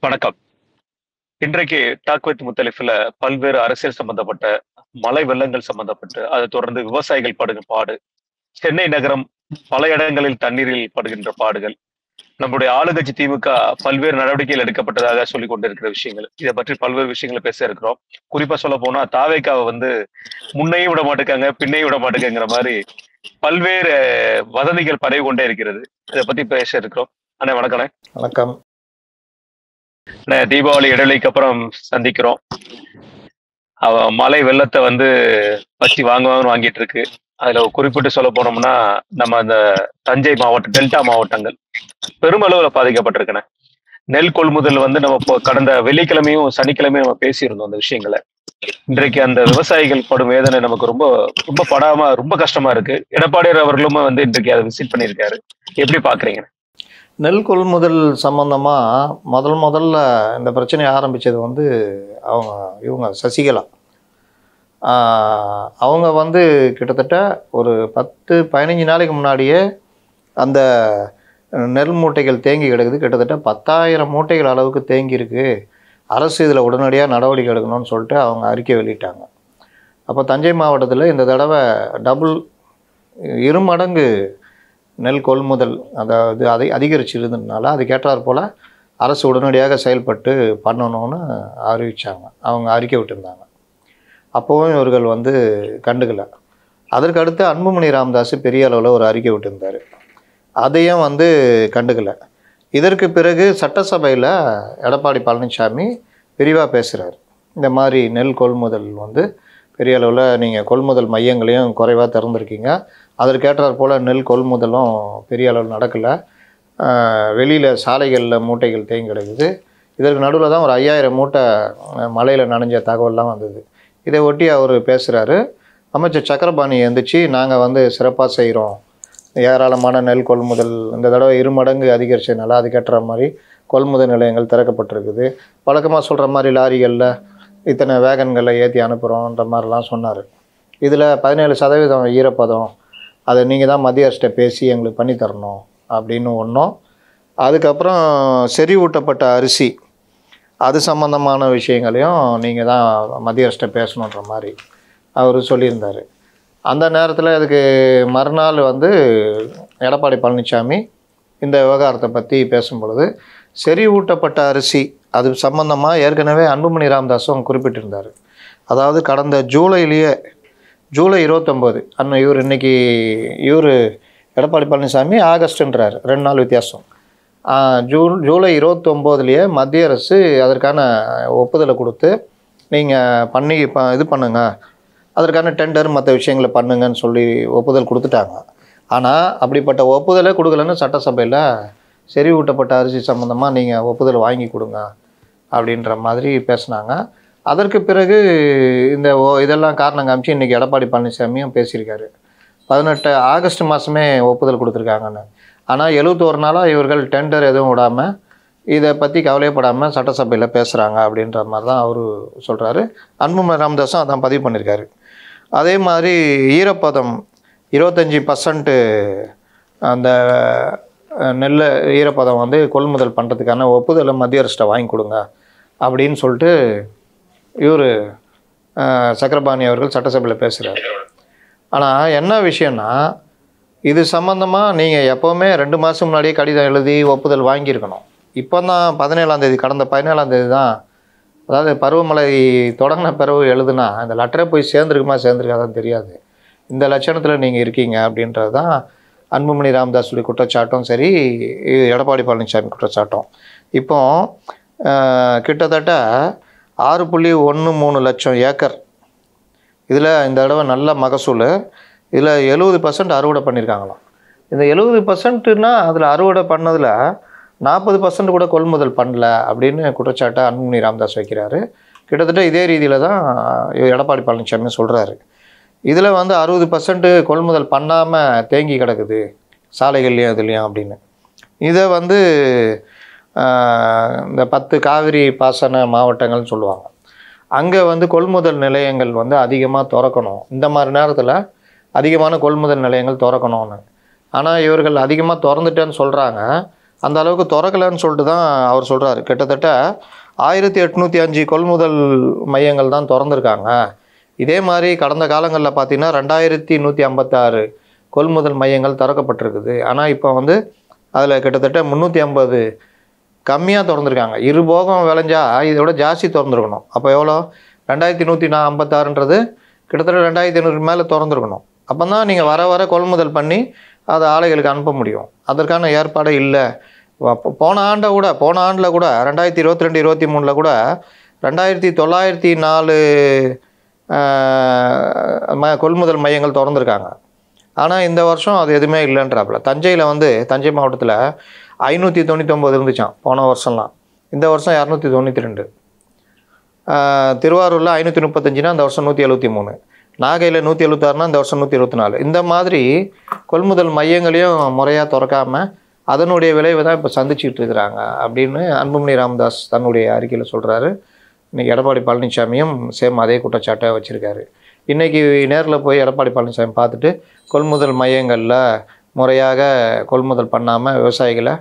வணக்கம். இன்றைக்கு talk with முத்தலிஃப்ல பல்வேறு அரசியல் சம்பந்தப்பட்ட, மழை வெள்ளங்கள் சம்பந்தப்பட்டு, அதைத் தொடர்ந்து விவசாயிகள் படுகிற பாடு, சென்னை நகரம் பல இடங்களில் தண்ணீரில் படுகின்ற பாடுகள், நம்முடைய ஆளுங்கட்சி திமுக பல்வேறு நடவடிக்கைகள் எடுக்கப்பட்டதாக சொல்லிக் கொண்டிருக்கிற விஷயங்கள், இதை பற்றி பல்வேறு விஷயங்களை பேச இருக்கிறோம். குறிப்பா சொல்ல போனா தாவேக்காவை முன்னையும் விட மாட்டேங்காங்க, பின்னையும் விட மாட்டேங்கிற மாதிரி பல்வேறு வதந்திகள் பரவி கொண்டே இருக்கிறது. இதை பத்தி பேச இருக்கிறோம். அண்ணே வணக்கண்ணே. வணக்கம். தீபாவளி இடைவெளிக்கு அப்புறம் சந்திக்கிறோம். மழை வெள்ளத்தை வச்சு வாங்கிட்டு இருக்கு. அதுல குறிப்பிட்டு சொல்ல போனோம்னா நம்ம அந்த தஞ்சை மாவட்டம், டெல்டா மாவட்டங்கள் பெருமளவுல பாதிக்கப்பட்டிருக்கன. நெல் கொள்முதல் நம்ம கடந்த வெள்ளிக்கிழமையும் சனிக்கிழமையும் நம்ம பேசியிருந்தோம் அந்த விஷயங்களை. இன்றைக்கு அந்த விவசாயிகள் படும் வேதனை நமக்கு ரொம்ப ரொம்ப படாம ரொம்ப கஷ்டமா இருக்கு. எடப்பாடியார் அவர்களும் இன்றைக்கு அதை விசிட் பண்ணியிருக்காரு. எப்படி பாக்குறீங்க? நெல் கொள்முதல் சம்பந்தமாக முதல்ல இந்த பிரச்சனையை ஆரம்பித்தது இவங்க சசிகலா. அவங்க கிட்டத்தட்ட ஒரு 10-15 நாளைக்கு முன்னாடியே அந்த நெல் மூட்டைகள் தேங்கி கிடக்குது. கிட்டத்தட்ட 10,000 மூட்டைகள் அளவுக்கு தேங்கி இருக்கு, அரசு இதில் உடனடியாக நடவடிக்கை எடுக்கணும்னு சொல்லிட்டு அவங்க அறிக்கை வெளியிட்டாங்க. அப்போ தஞ்சை மாவட்டத்தில் இந்த தடவை இருமடங்கு நெல் கொள்முதல் அதை அதிகரிச்சிருந்ததுனால அதுக்கேற்றாற் போல் அரசு உடனடியாக செயல்பட்டு பண்ணணும்னு அறிவித்தாங்க. அவங்க அறிக்கை விட்டுருந்தாங்க. அப்போவும் இவர்கள் கண்டுக்கலை. அதற்கு அடுத்து அன்புமணி ராமதாஸ் பெரிய அளவில் ஒரு அறிக்கை விட்டுருந்தார். அதையும் கண்டுக்கலை. இதற்கு பிறகு சட்டசபையில் எடப்பாடி பழனிசாமி விரிவாக பேசுகிறார். இந்த மாதிரி நெல் கொள்முதல் பெரிய அளவில் நீங்கள் கொள்முதல் மையங்களையும் குறைவாக திறந்துருக்கீங்க, அதற்கேற்றாற் போல் நெல் கொள்முதலும் பெரிய அளவில் நடக்கலை, வெளியில் சாலைகளில் மூட்டைகள் தேங்கி கிடக்குது. இதற்கு நடுவில் தான் ஒரு 5,000 மூட்டை மழையில் நனைஞ்ச தகவல்லாம் வந்தது. இதை ஒட்டி அவர் பேசுகிறாரு. அமைச்சர் சக்கரபாணி எழுந்திரிச்சு நாங்கள் சிறப்பாக செய்கிறோம், ஏராளமான நெல் கொள்முதல் இந்த தடவை 2 மடங்கு அதிகரிச்சதுனால அதுக்கேற்ற மாதிரி கொள்முதல் நிலையங்கள் திறக்கப்பட்டிருக்குது, வழக்கமாக சொல்கிற மாதிரி லாரிகளில் இத்தனை வேகன்களை ஏற்றி அனுப்புகிறோன்ற மாதிரிலாம் சொன்னார். இதில் 17% ஈரப்பதம், அதை நீங்கள் தான் மத்திய அரசிட்ட பேசி எங்களுக்கு பண்ணித்தரணும் அப்படின்னு ஒன்றும். அதுக்கப்புறம் செறிவூட்டப்பட்ட அரிசி அது சம்மந்தமான விஷயங்களையும் நீங்கள் தான் மத்திய அரசிட்ட பேசணுன்ற மாதிரி அவர் சொல்லியிருந்தார். அந்த நேரத்தில் அதுக்கு மறுநாள் எடப்பாடி பழனிசாமி இந்த விவகாரத்தை பற்றி பேசும்பொழுது செறிவூட்டப்பட்ட அரிசி அது சம்பந்தமாக ஏற்கனவே அன்புமணி ராமதாஸும் குறிப்பிட்டிருந்தார். அதாவது கடந்த ஜூலை 29 இவர் எடப்பாடி பழனிசாமி ஆகஸ்ட்ன்றார், 2 நாள் வித்தியாசம். ஜூலை 29 மத்திய அரசு அதற்கான ஒப்புதலை கொடுத்து நீங்கள் இது பண்ணுங்க, அதற்கான டெண்டர் மற்ற விஷயங்களை பண்ணுங்கன்னு சொல்லி ஒப்புதல் கொடுத்துட்டாங்க. ஆனால் அப்படிப்பட்ட ஒப்புதலை கொடுக்கலன்னு சட்டசபையில் செறிவூட்டப்பட்ட அரிசி சம்மந்தமாக நீங்கள் ஒப்புதல் வாங்கி கொடுங்க அப்படின்ற மாதிரி பேசினாங்க. அதற்கு பிறகு இதெல்லாம் காரணம் காமிச்சு இன்றைக்கி எடப்பாடி பழனிசாமியும் பேசியிருக்காரு. 18 ஆகஸ்ட் மாதமே ஒப்புதல் கொடுத்துருக்காங்கன்னு. ஆனால் 71 நாளாக இவர்கள் டெண்டர் எதுவும் விடாமல் இதை பற்றி கவலைப்படாமல் சட்டசபையில் பேசுகிறாங்க அப்படின்ற மாதிரி தான் அவர் சொல்கிறாரு. அன்புமணி ராமதாஸும் அதான் பதிவு பண்ணியிருக்காரு. அதே மாதிரி ஈரப்பதம் 25% அந்த நெல் ஈரப்பதம் கொள்முதல் பண்ணுறதுக்கான ஒப்புதலை மத்திய அரசிட்ட வாங்கி கொடுங்க அப்படின்னு சொல்லிட்டு இவர் சக்கரபாணி அவர்கள் சட்டசபையில் பேசுகிறார். ஆனால் என்ன விஷயம்னா, இது சம்மந்தமாக நீங்கள் எப்போவுமே 2 மாதம் முன்னாடியே கடிதம் எழுதி ஒப்புதல் வாங்கியிருக்கணும். இப்போ தான் 17ஆம் தேதி, கடந்த 17ஆம் தேதி தான், அதாவது பருவமழை தொடங்கின பிறகு எழுதுனா இந்த லெட்டரே போய் சேர்ந்துருக்காதான் தெரியாது. இந்த லட்சணத்தில் நீங்கள் இருக்கீங்க அப்படின்றது தான் அன்புமணி ராமதாஸுடைய குற்றச்சாட்டும் சரி, எடப்பாடி பழனிசாமி குற்றச்சாட்டும். இப்போ கிட்டத்தட்ட 6.13 லட்சம் ஏக்கர், இதில் இந்த தடவை நல்ல மகசூல், இதில் 70% அறுவடை பண்ணியிருக்காங்களாம். இந்த 70%னா அதில் அறுவடை பண்ணதில் 40% கூட கொள்முதல் பண்ணல அப்படின்னு குற்றச்சாட்டை அன்புமணி ராமதாஸ் வைக்கிறாரு. கிட்டத்தட்ட இதே ரீதியில் தான் எடப்பாடி பழனிசாமி சொல்கிறாரு. இதில் 60% கொள்முதல் பண்ணாமல் தேங்கி கிடக்குது சாலைகள்லையும் இதுலேயும் அப்படின்னு. இதை இந்த 10 காவிரி பாசன மாவட்டங்கள்னு சொல்லுவாங்க. அங்கே கொள்முதல் நிலையங்கள் அதிகமாக திறக்கணும், இந்த மாதிரி நேரத்தில் அதிகமான கொள்முதல் நிலையங்கள் திறக்கணும்னு. ஆனால் இவர்கள் அதிகமாக திறந்துட்டேன்னு சொல்கிறாங்க. அந்த அளவுக்கு திறக்கலைன்னு சொல்லிட்டு தான் அவர் சொல்கிறாரு. கிட்டத்தட்ட 1805 கொள்முதல் மையங்கள் தான் திறந்துருக்காங்க. இதே மாதிரி கடந்த காலங்களில் பார்த்தீங்கன்னா 2156 கொள்முதல் மையங்கள் திறக்கப்பட்டிருக்குது. ஆனால் இப்போ வந்து அதில் கிட்டத்தட்ட 350 கம்மியாக திறந்துருக்காங்க. இருபோகம் விளைஞ்சா இதோட ஜாஸ்தி திறந்துருக்கணும். அப்போ எவ்வளோ? 2156ன்றது கிட்டத்தட்ட 2500 மேலே திறந்துருக்கணும். அப்போ தான் நீங்கள் வர வர கொள்முதல் பண்ணி அதை ஆலைகளுக்கு அனுப்ப முடியும். அதற்கான ஏற்பாடே இல்லை. போன ஆண்டில் கூட 2022-23 கூட 2904 கொள்முதல் மையங்கள் திறந்துருக்காங்க. ஆனால் இந்த வருஷம் அது எதுவுமே இல்லைன்றாப்புல. தஞ்சையில் வந்து தஞ்சை மாவட்டத்தில் 599 இருந்துச்சான் போன வருஷம்லாம். இந்த வருஷம் 292. திருவாரூரில் 535னா இந்த வருஷம் 173. நாகையில் 176னா இந்த வருஷம் 124. இந்த மாதிரி கொள்முதல் மையங்களையும் முறையாக திறக்காமல் அதனுடைய விளைவை தான் இப்போ சந்திச்சுட்டு இருக்கிறாங்க அப்படின்னு அன்புமணி ராமதாஸ் தன்னுடைய அறிக்கையில் சொல்கிறாரு. இன்றைக்கி எடப்பாடி பழனிசாமியும் சேம் அதே குற்றச்சாட்டை வச்சுருக்காரு. இன்றைக்கி நேரில் போய் எடப்பாடி பழனிசாமி பார்த்துட்டு கொள்முதல் மையங்களில் முறையாக கொள்முதல் பண்ணாமல் விவசாயிகளை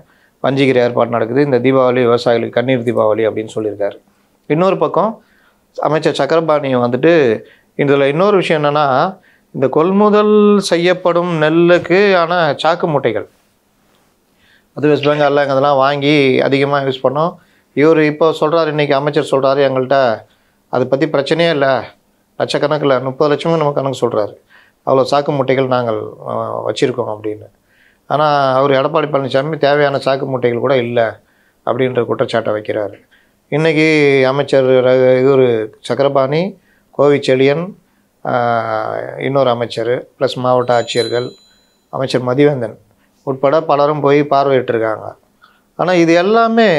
வஞ்சிக்கிற ஏற்பாடு நடக்குது, இந்த தீபாவளி விவசாயிகளுக்கு கண்ணீர் தீபாவளி அப்படின்னு சொல்லியிருக்காரு. இன்னொரு பக்கம் அமைச்சர் சக்கரபாணி வந்துட்டு இதில் இன்னொரு விஷயம் என்னென்னா, இந்த கொள்முதல் செய்யப்படும் நெல்லுக்கு ஆனால் சாக்கு மூட்டைகள் அது வெஸ்ட் பெங்காலில் இதெல்லாம் வாங்கி அதிகமாக யூஸ் பண்ணோம். இவர் இப்போ சொல்கிறார், இன்றைக்கி அமைச்சர் சொல்கிறாரு, எங்கள்கிட்ட அதை பற்றி பிரச்சனையே இல்லை, லட்சக்கணக்கில் 30 லட்சமும் நம்ம கணக்கு சொல்கிறாரு, அவ்வளோ சாக்கு மூட்டைகள் நாங்கள் வச்சுருக்கோம் அப்படின்னு. ஆனால் அவர் எடப்பாடி பழனிசாமி தேவையான சாக்கு மூட்டைகள் கூட இல்லை அப்படின்ற குற்றச்சாட்டை வைக்கிறாரு. இன்றைக்கி அமைச்சர் இவர் சக்கரபாணி, கோவிச்செழியன், இன்னொரு அமைச்சர் ப்ளஸ் மாவட்ட ஆட்சியர்கள், அமைச்சர் மதிவேந்தன் உட்பட பலரும் போய் பார்வையிட்டிருக்காங்க. ஆனால் இது எல்லாமே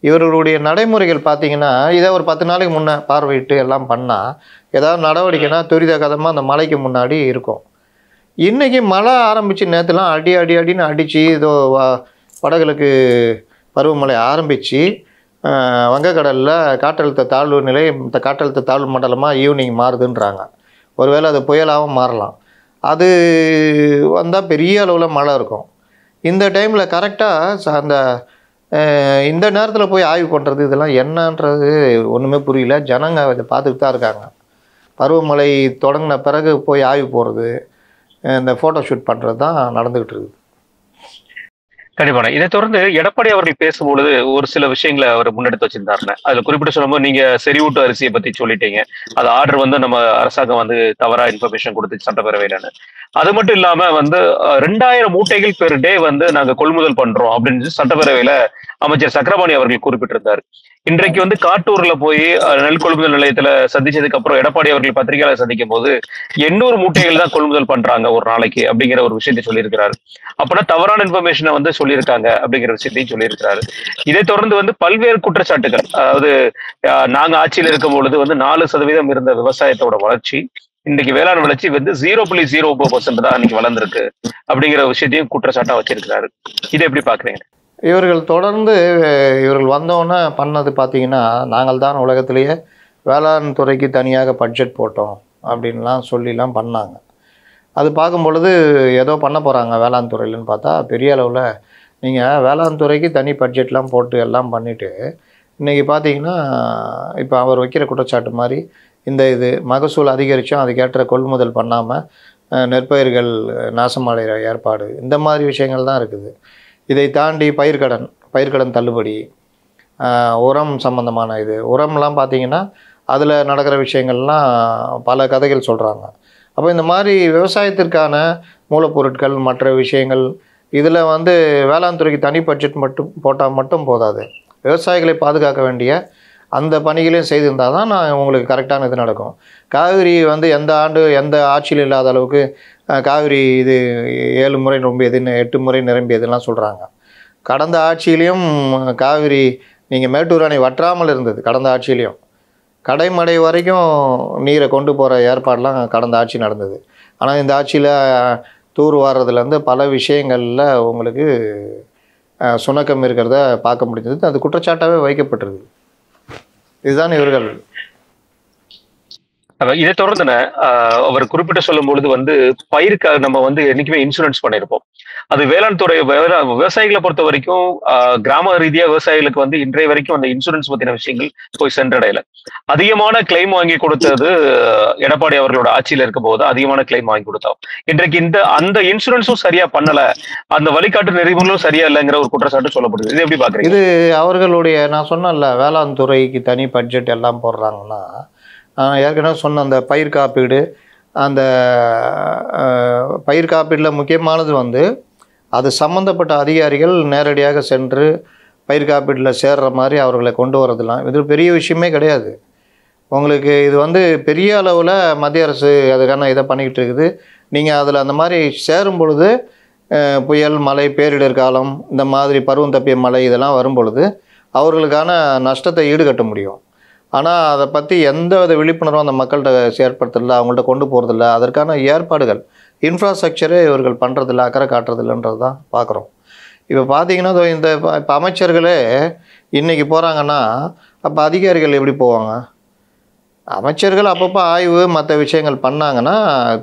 இவர்களுடைய நடைமுறைகள் பார்த்திங்கன்னா, இதை ஒரு 10 நாளைக்கு முன்னே பார்வையிட்டு எல்லாம் பண்ணால் ஏதாவது நடவடிக்கைனா துரித கதமாக அந்த மழைக்கு முன்னாடி இருக்கும். இன்றைக்கி மழை ஆரம்பித்து நேற்றுலாம் அடின்னு அடித்து இதோ வடகிழக்கு பருவமழை ஆரம்பித்து வங்கக்கடலில் காற்றழுத்த தாழ்வு நிலை, இந்த காற்றழுத்த தாழ்வு மண்டலமாக ஈவினிங் மாறுதுன்றாங்க. ஒருவேளை அது புயலாகவும் மாறலாம். அது வந்தால் பெரிய அளவில் மழை இருக்கும். இந்த டைமில் கரெக்டாக அந்த இந்த நேரத்தில் போய் ஆய்வு பண்ணுறது இதெல்லாம் என்னன்றது ஒன்றுமே புரியல. ஜனங்க இதை பார்த்துக்கிட்டு தான் இருக்காங்க. பருவமழை தொடங்கின பிறகு போய் ஆய்வு போகிறது, இந்த ஃபோட்டோ ஷூட் பண்ணுறது தான் நடந்துக்கிட்டு இருக்குது. கண்டிப்பான. இதை தொடர்ந்து எடப்பாடி அவர்கள் பேசும்பொழுது ஒரு சில விஷயங்களை அவர் முன்னெடுத்து வச்சிருந்தாருன்னு அதுல குறிப்பிட்டு சொல்லும்போது, நீங்க செறிவூட்டு அரிசியை பத்தி சொல்லிட்டீங்க. அது ஆர்டர் வந்து நம்ம அரசாங்கம் வந்து தவறா இன்ஃபர்மேஷன் கொடுத்து சட்டப்பேரவையிலன்னு. அது மட்டும் இல்லாம வந்து 2000 மூட்டைகள் பெர் டே வந்து நாங்க கொள்முதல் பண்றோம் அப்படின்னு சட்டப்பேரவையில அமைச்சர் சக்கரபாணி அவர்கள் குறிப்பிட்டிருந்தார். இன்றைக்கு வந்து காட்டூர்ல போய் நெல் கொள்முதல் நிலையத்துல சந்திச்சதுக்கு அப்புறம் எடப்பாடி அவர்கள் பத்திரிகையாளர் சந்திக்கும் போது 800 மூட்டைகள் தான் கொள்முதல் பண்றாங்க ஒரு நாளைக்கு அப்படிங்கிற ஒரு விஷயத்தை சொல்லியிருக்கிறாரு. அப்பனா தவறான இன்ஃபர்மேஷனை வந்து சொல்லியிருக்காங்க அப்படிங்கிற விஷயத்தையும் சொல்லியிருக்கிறாரு. இதை தொடர்ந்து வந்து பல்வேறு குற்றச்சாட்டுகள், அதாவது நாங்க ஆட்சியில் இருக்கும் பொழுது வந்து 4% இருந்த விவசாயத்தோட வளர்ச்சி இன்னைக்கு வேளாண் வளர்ச்சி வந்து 0.09% தான் இன்னைக்கு வளர்ந்துருக்கு அப்படிங்கிற விஷயத்தையும் குற்றச்சாட்டா வச்சிருக்கிறாரு. இதை எப்படி பாக்குறீங்க? இவர்கள் தொடர்ந்து இவர்கள் வந்தோன்னே பண்ணது பார்த்திங்கன்னா, நாங்கள் தான் உலகத்திலேயே வேளாண் துறைக்கு தனியாக பட்ஜெட் போட்டோம் அப்படின்லாம் சொல்லிலாம் பண்ணாங்க. அது பார்க்கும் பொழுது ஏதோ பண்ண போகிறாங்க வேளாண் துறையிலன்னு பார்த்தா பெரிய அளவில் நீங்கள் வேளாண் துறைக்கு தனி பட்ஜெட்லாம் போட்டு எல்லாம் பண்ணிவிட்டு இன்றைக்கி பார்த்தீங்கன்னா, இப்போ அவர் வைக்கிற குற்றச்சாட்டு மாதிரி இது மகசூல் அதிகரித்தோம், அதுக்கேற்ற கொள்முதல் பண்ணாமல் நெற்பயிர்கள் நாசமடைகிற ஏற்பாடு, இந்த மாதிரி விஷயங்கள் தான் இருக்குது. இதை தாண்டி பயிர்க்கடன் தள்ளுபடி, உரம் சம்மந்தமான உரம்லாம் பார்த்திங்கன்னா அதில் நடக்கிற விஷயங்கள்லாம் பல கதைகள் சொல்கிறாங்க. அப்போ இந்த மாதிரி விவசாயத்திற்கான மூலப்பொருட்கள் மற்ற விஷயங்கள் இதில் வந்து வேளாண் துறைக்கு தனி பட்ஜெட் மட்டும் போட்டால் மட்டும் போதாது. விவசாயிகளை பாதுகாக்க வேண்டிய அந்த பணிகளையும் செய்திருந்தால் தான் நான் உங்களுக்கு கரெக்டான இது நடக்கும். காவிரி வந்து எந்த ஆட்சியில் இல்லாத அளவுக்கு காவிரி 7 முறை நிரம்பியதுன்னு 8 முறை நிரம்பியதுலாம் சொல்கிறாங்க. கடந்த ஆட்சியிலையும் காவிரி நீங்கள் மேட்டூர் அணை வற்றாமல் இருந்தது. கடந்த ஆட்சியிலையும் கடைமடை வரைக்கும் நீரை கொண்டு போகிற ஏற்பாடெலாம் கடந்த ஆட்சி நடந்தது. ஆனால் இந்த ஆட்சியில் தூர் வாரதுலேருந்து பல விஷயங்களில் உங்களுக்கு சுணக்கம் இருக்கிறத பார்க்க முடிஞ்சது. அது குற்றச்சாட்டாகவே வைக்கப்பட்டிருக்கு. இதுதான் இவர்கள் இதை தொடர்ந்துன அவர் குறிப்பிட்டு சொல்லும் பொழுது பயிருக்கு நம்ம என்னைக்குமே இன்சூரன்ஸ் பண்ணியிருப்போம். அது வேளாண் துறை விவசாயிகளை பொறுத்த வரைக்கும் கிராம ரீதியா விவசாயிகளுக்கு இன்றைய வரைக்கும் அந்த இன்சூரன்ஸ் பத்தின விஷயங்கள் போய் சென்றடையல. அதிகமான கிளைம் வாங்கி கொடுத்தது எடப்பாடி அவர்களோட ஆட்சியில இருக்கும் போது அதிகமான கிளைம் வாங்கி கொடுத்தோம். இன்றைக்கு அந்த இன்சூரன்ஸும் சரியா பண்ணல, அந்த வழிகாட்டு நெறிமுறைகளும் சரியா இல்லைங்கிற ஒரு குற்றச்சாட்டு சொல்லப்படுது. இது எப்படி பாக்குறீங்க? இது அவர்களுடைய, நான் சொன்னேன்ல வேளாண் துறைக்கு தனி பட்ஜெட் எல்லாம் போடுறாங்கன்னா, ஏற்கனவே சொன்ன அந்த பயிர் காப்பீடு, அந்த பயிர் காப்பீடில் முக்கியமானது அது சம்மந்தப்பட்ட அதிகாரிகள் நேரடியாக சென்று பயிர் காப்பீட்டில் சேர்ற மாதிரி அவர்களை கொண்டு வரதுலாம் இது பெரிய விஷயமே கிடையாது. உங்களுக்கு இது பெரிய அளவில் மத்திய அரசு அதுக்கான இதை பண்ணிக்கிட்டு இருக்குது. நீங்கள் அதில் அந்த மாதிரி சேரும் பொழுது புயல், மழை, பேரிடர் காலம், இந்த மாதிரி பருவம் தப்பிய மழை இதெல்லாம் வரும் பொழுது அவர்களுக்கான நஷ்டத்தை ஈடுகட்ட முடியும். ஆனால் அதை பற்றி எந்த வித விழிப்புணர்வும் அந்த மக்கள்கிட்ட ஏற்படுத்தல, அவங்கள்ட்ட கொண்டு போகிறதில்ல. அதற்கான ஏற்பாடுகள் இன்ஃப்ராஸ்ட்ரக்சரே இவர்கள் பண்ணுறதில்ல, அக்கறை காட்டுறதில்லைன்றது தான் பார்க்குறோம். இப்போ பார்த்தீங்கன்னா இப்போ அமைச்சர்களே இன்றைக்கி போகிறாங்கன்னா அப்போ அதிகாரிகள் எப்படி போவாங்க? அமைச்சர்கள் அப்பப்போ ஆய்வு மற்ற விஷயங்கள் பண்ணாங்கன்னா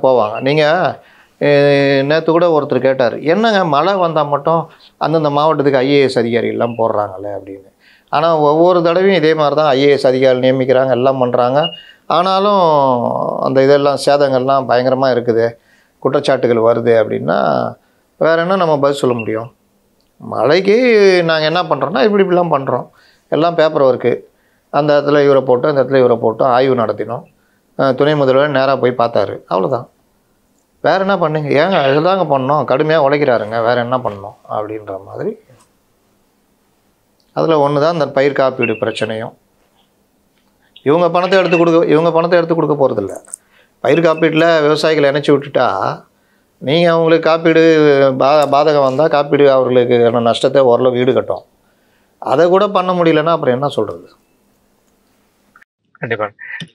போவாங்க. நீங்கள் நேற்று கூட ஒருத்தர் கேட்டார், என்னங்க மழை வந்தால் மட்டும் அந்தந்த மாவட்டத்துக்கு ஐஏஎஸ் அதிகாரிகள்லாம் போடுறாங்களே அப்படின்னு. ஆனால் ஒவ்வொரு தடவையும் இதே மாதிரி தான் ஐஏஎஸ் அதிகாரிகள் நியமிக்கிறாங்க, எல்லாம் பண்ணுறாங்க. ஆனாலும் அந்த இதெல்லாம் சேதங்கள்லாம் பயங்கரமாக இருக்குது, குற்றச்சாட்டுகள் வருது அப்படின்னா வேறு என்ன நம்ம பதில் சொல்ல முடியும்? மழைக்கு நாங்கள் என்ன பண்ணுறோன்னா இப்படிலாம் பண்ணுறோம், எல்லாம் பேப்பர் ஒர்க்கு, அந்த இடத்துல இவரை போட்டோம், இந்த இடத்துல இவரை போட்டோம், ஆய்வு நடத்தினோம், துணை முதல்வர் நேராக போய் பார்த்தாரு, அவ்வளோதான். வேறு என்ன பண்ணுங்க? ஏங்க இதுதாங்க பண்ணோம், கடுமையாக உழைக்கிறாருங்க, வேறு என்ன பண்ணோம் அப்படின்ற மாதிரி. அதில் ஒன்று தான் இந்த பயிர் காப்பீடு பிரச்சனையும். இவங்க பணத்தை எடுத்து கொடுக்க போகிறதில்ல. பயிர் காப்பீட்டில் விவசாயிகளை இணைச்சி விட்டுட்டா நீங்கள் அவங்களுக்கு காப்பீடு பாதகம் வந்தால் காப்பீடு அவர்களுக்கு நஷ்டத்தை ஓரளவு ஈடுகட்டும். அதை கூட பண்ண முடியலன்னா அப்புறம் என்ன சொல்கிறது? கண்டிப்பா.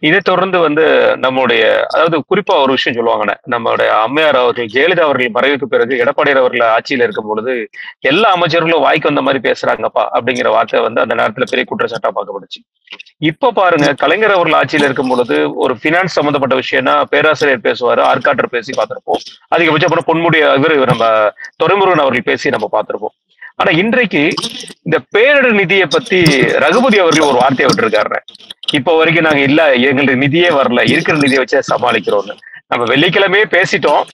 இதை தொடர்ந்து நம்முடைய அதாவது குறிப்பா ஒரு விஷயம் சொல்லுவாங்கண்ணே, நம்மளுடைய அம்மையார் அவர்கள் ஜெயலலிதா அவர்கள் மறைவுக்கு பிறகு எடப்பாடியார் அவர்கள் ஆட்சியில இருக்கும் பொழுது எல்லா அமைச்சர்களும் வாய்க்கு வந்த மாதிரி பேசுறாங்கப்பா அப்படிங்கிற வார்த்தை அந்த நேரத்துல பெரிய குற்றச்சாட்டா பார்க்கப்படுச்சு. இப்ப பாருங்க, கலைஞர் அவர்கள் ஆட்சியில இருக்கும் பொழுது ஒரு பினான்ஸ் சம்பந்தப்பட்ட விஷயம்னா பேராசிரியர் பேசுவாரு, ஆர்காட்டர் பேசி பார்த்திருப்போம். அதிகபட்சம் அப்புறம் பொன்முடி நம்ம துரைமுருகன் அவர்கள் பேசி நம்ம பார்த்திருப்போம். ஆனா இன்றைக்கு இந்த பேரிடர் நிதியை பத்தி ரகுபதி அவர்கள் ஒரு வார்த்தையை விட்டுருக்காரு, இப்ப வரைக்கும் நாங்க இல்ல, எங்களுக்கு நிதியே வரல, இருக்கிற நிதியை வச்சே சமாளிக்கிறோம்னு. நம்ம வெள்ளிக்கிழமையே பேசிட்டோம்,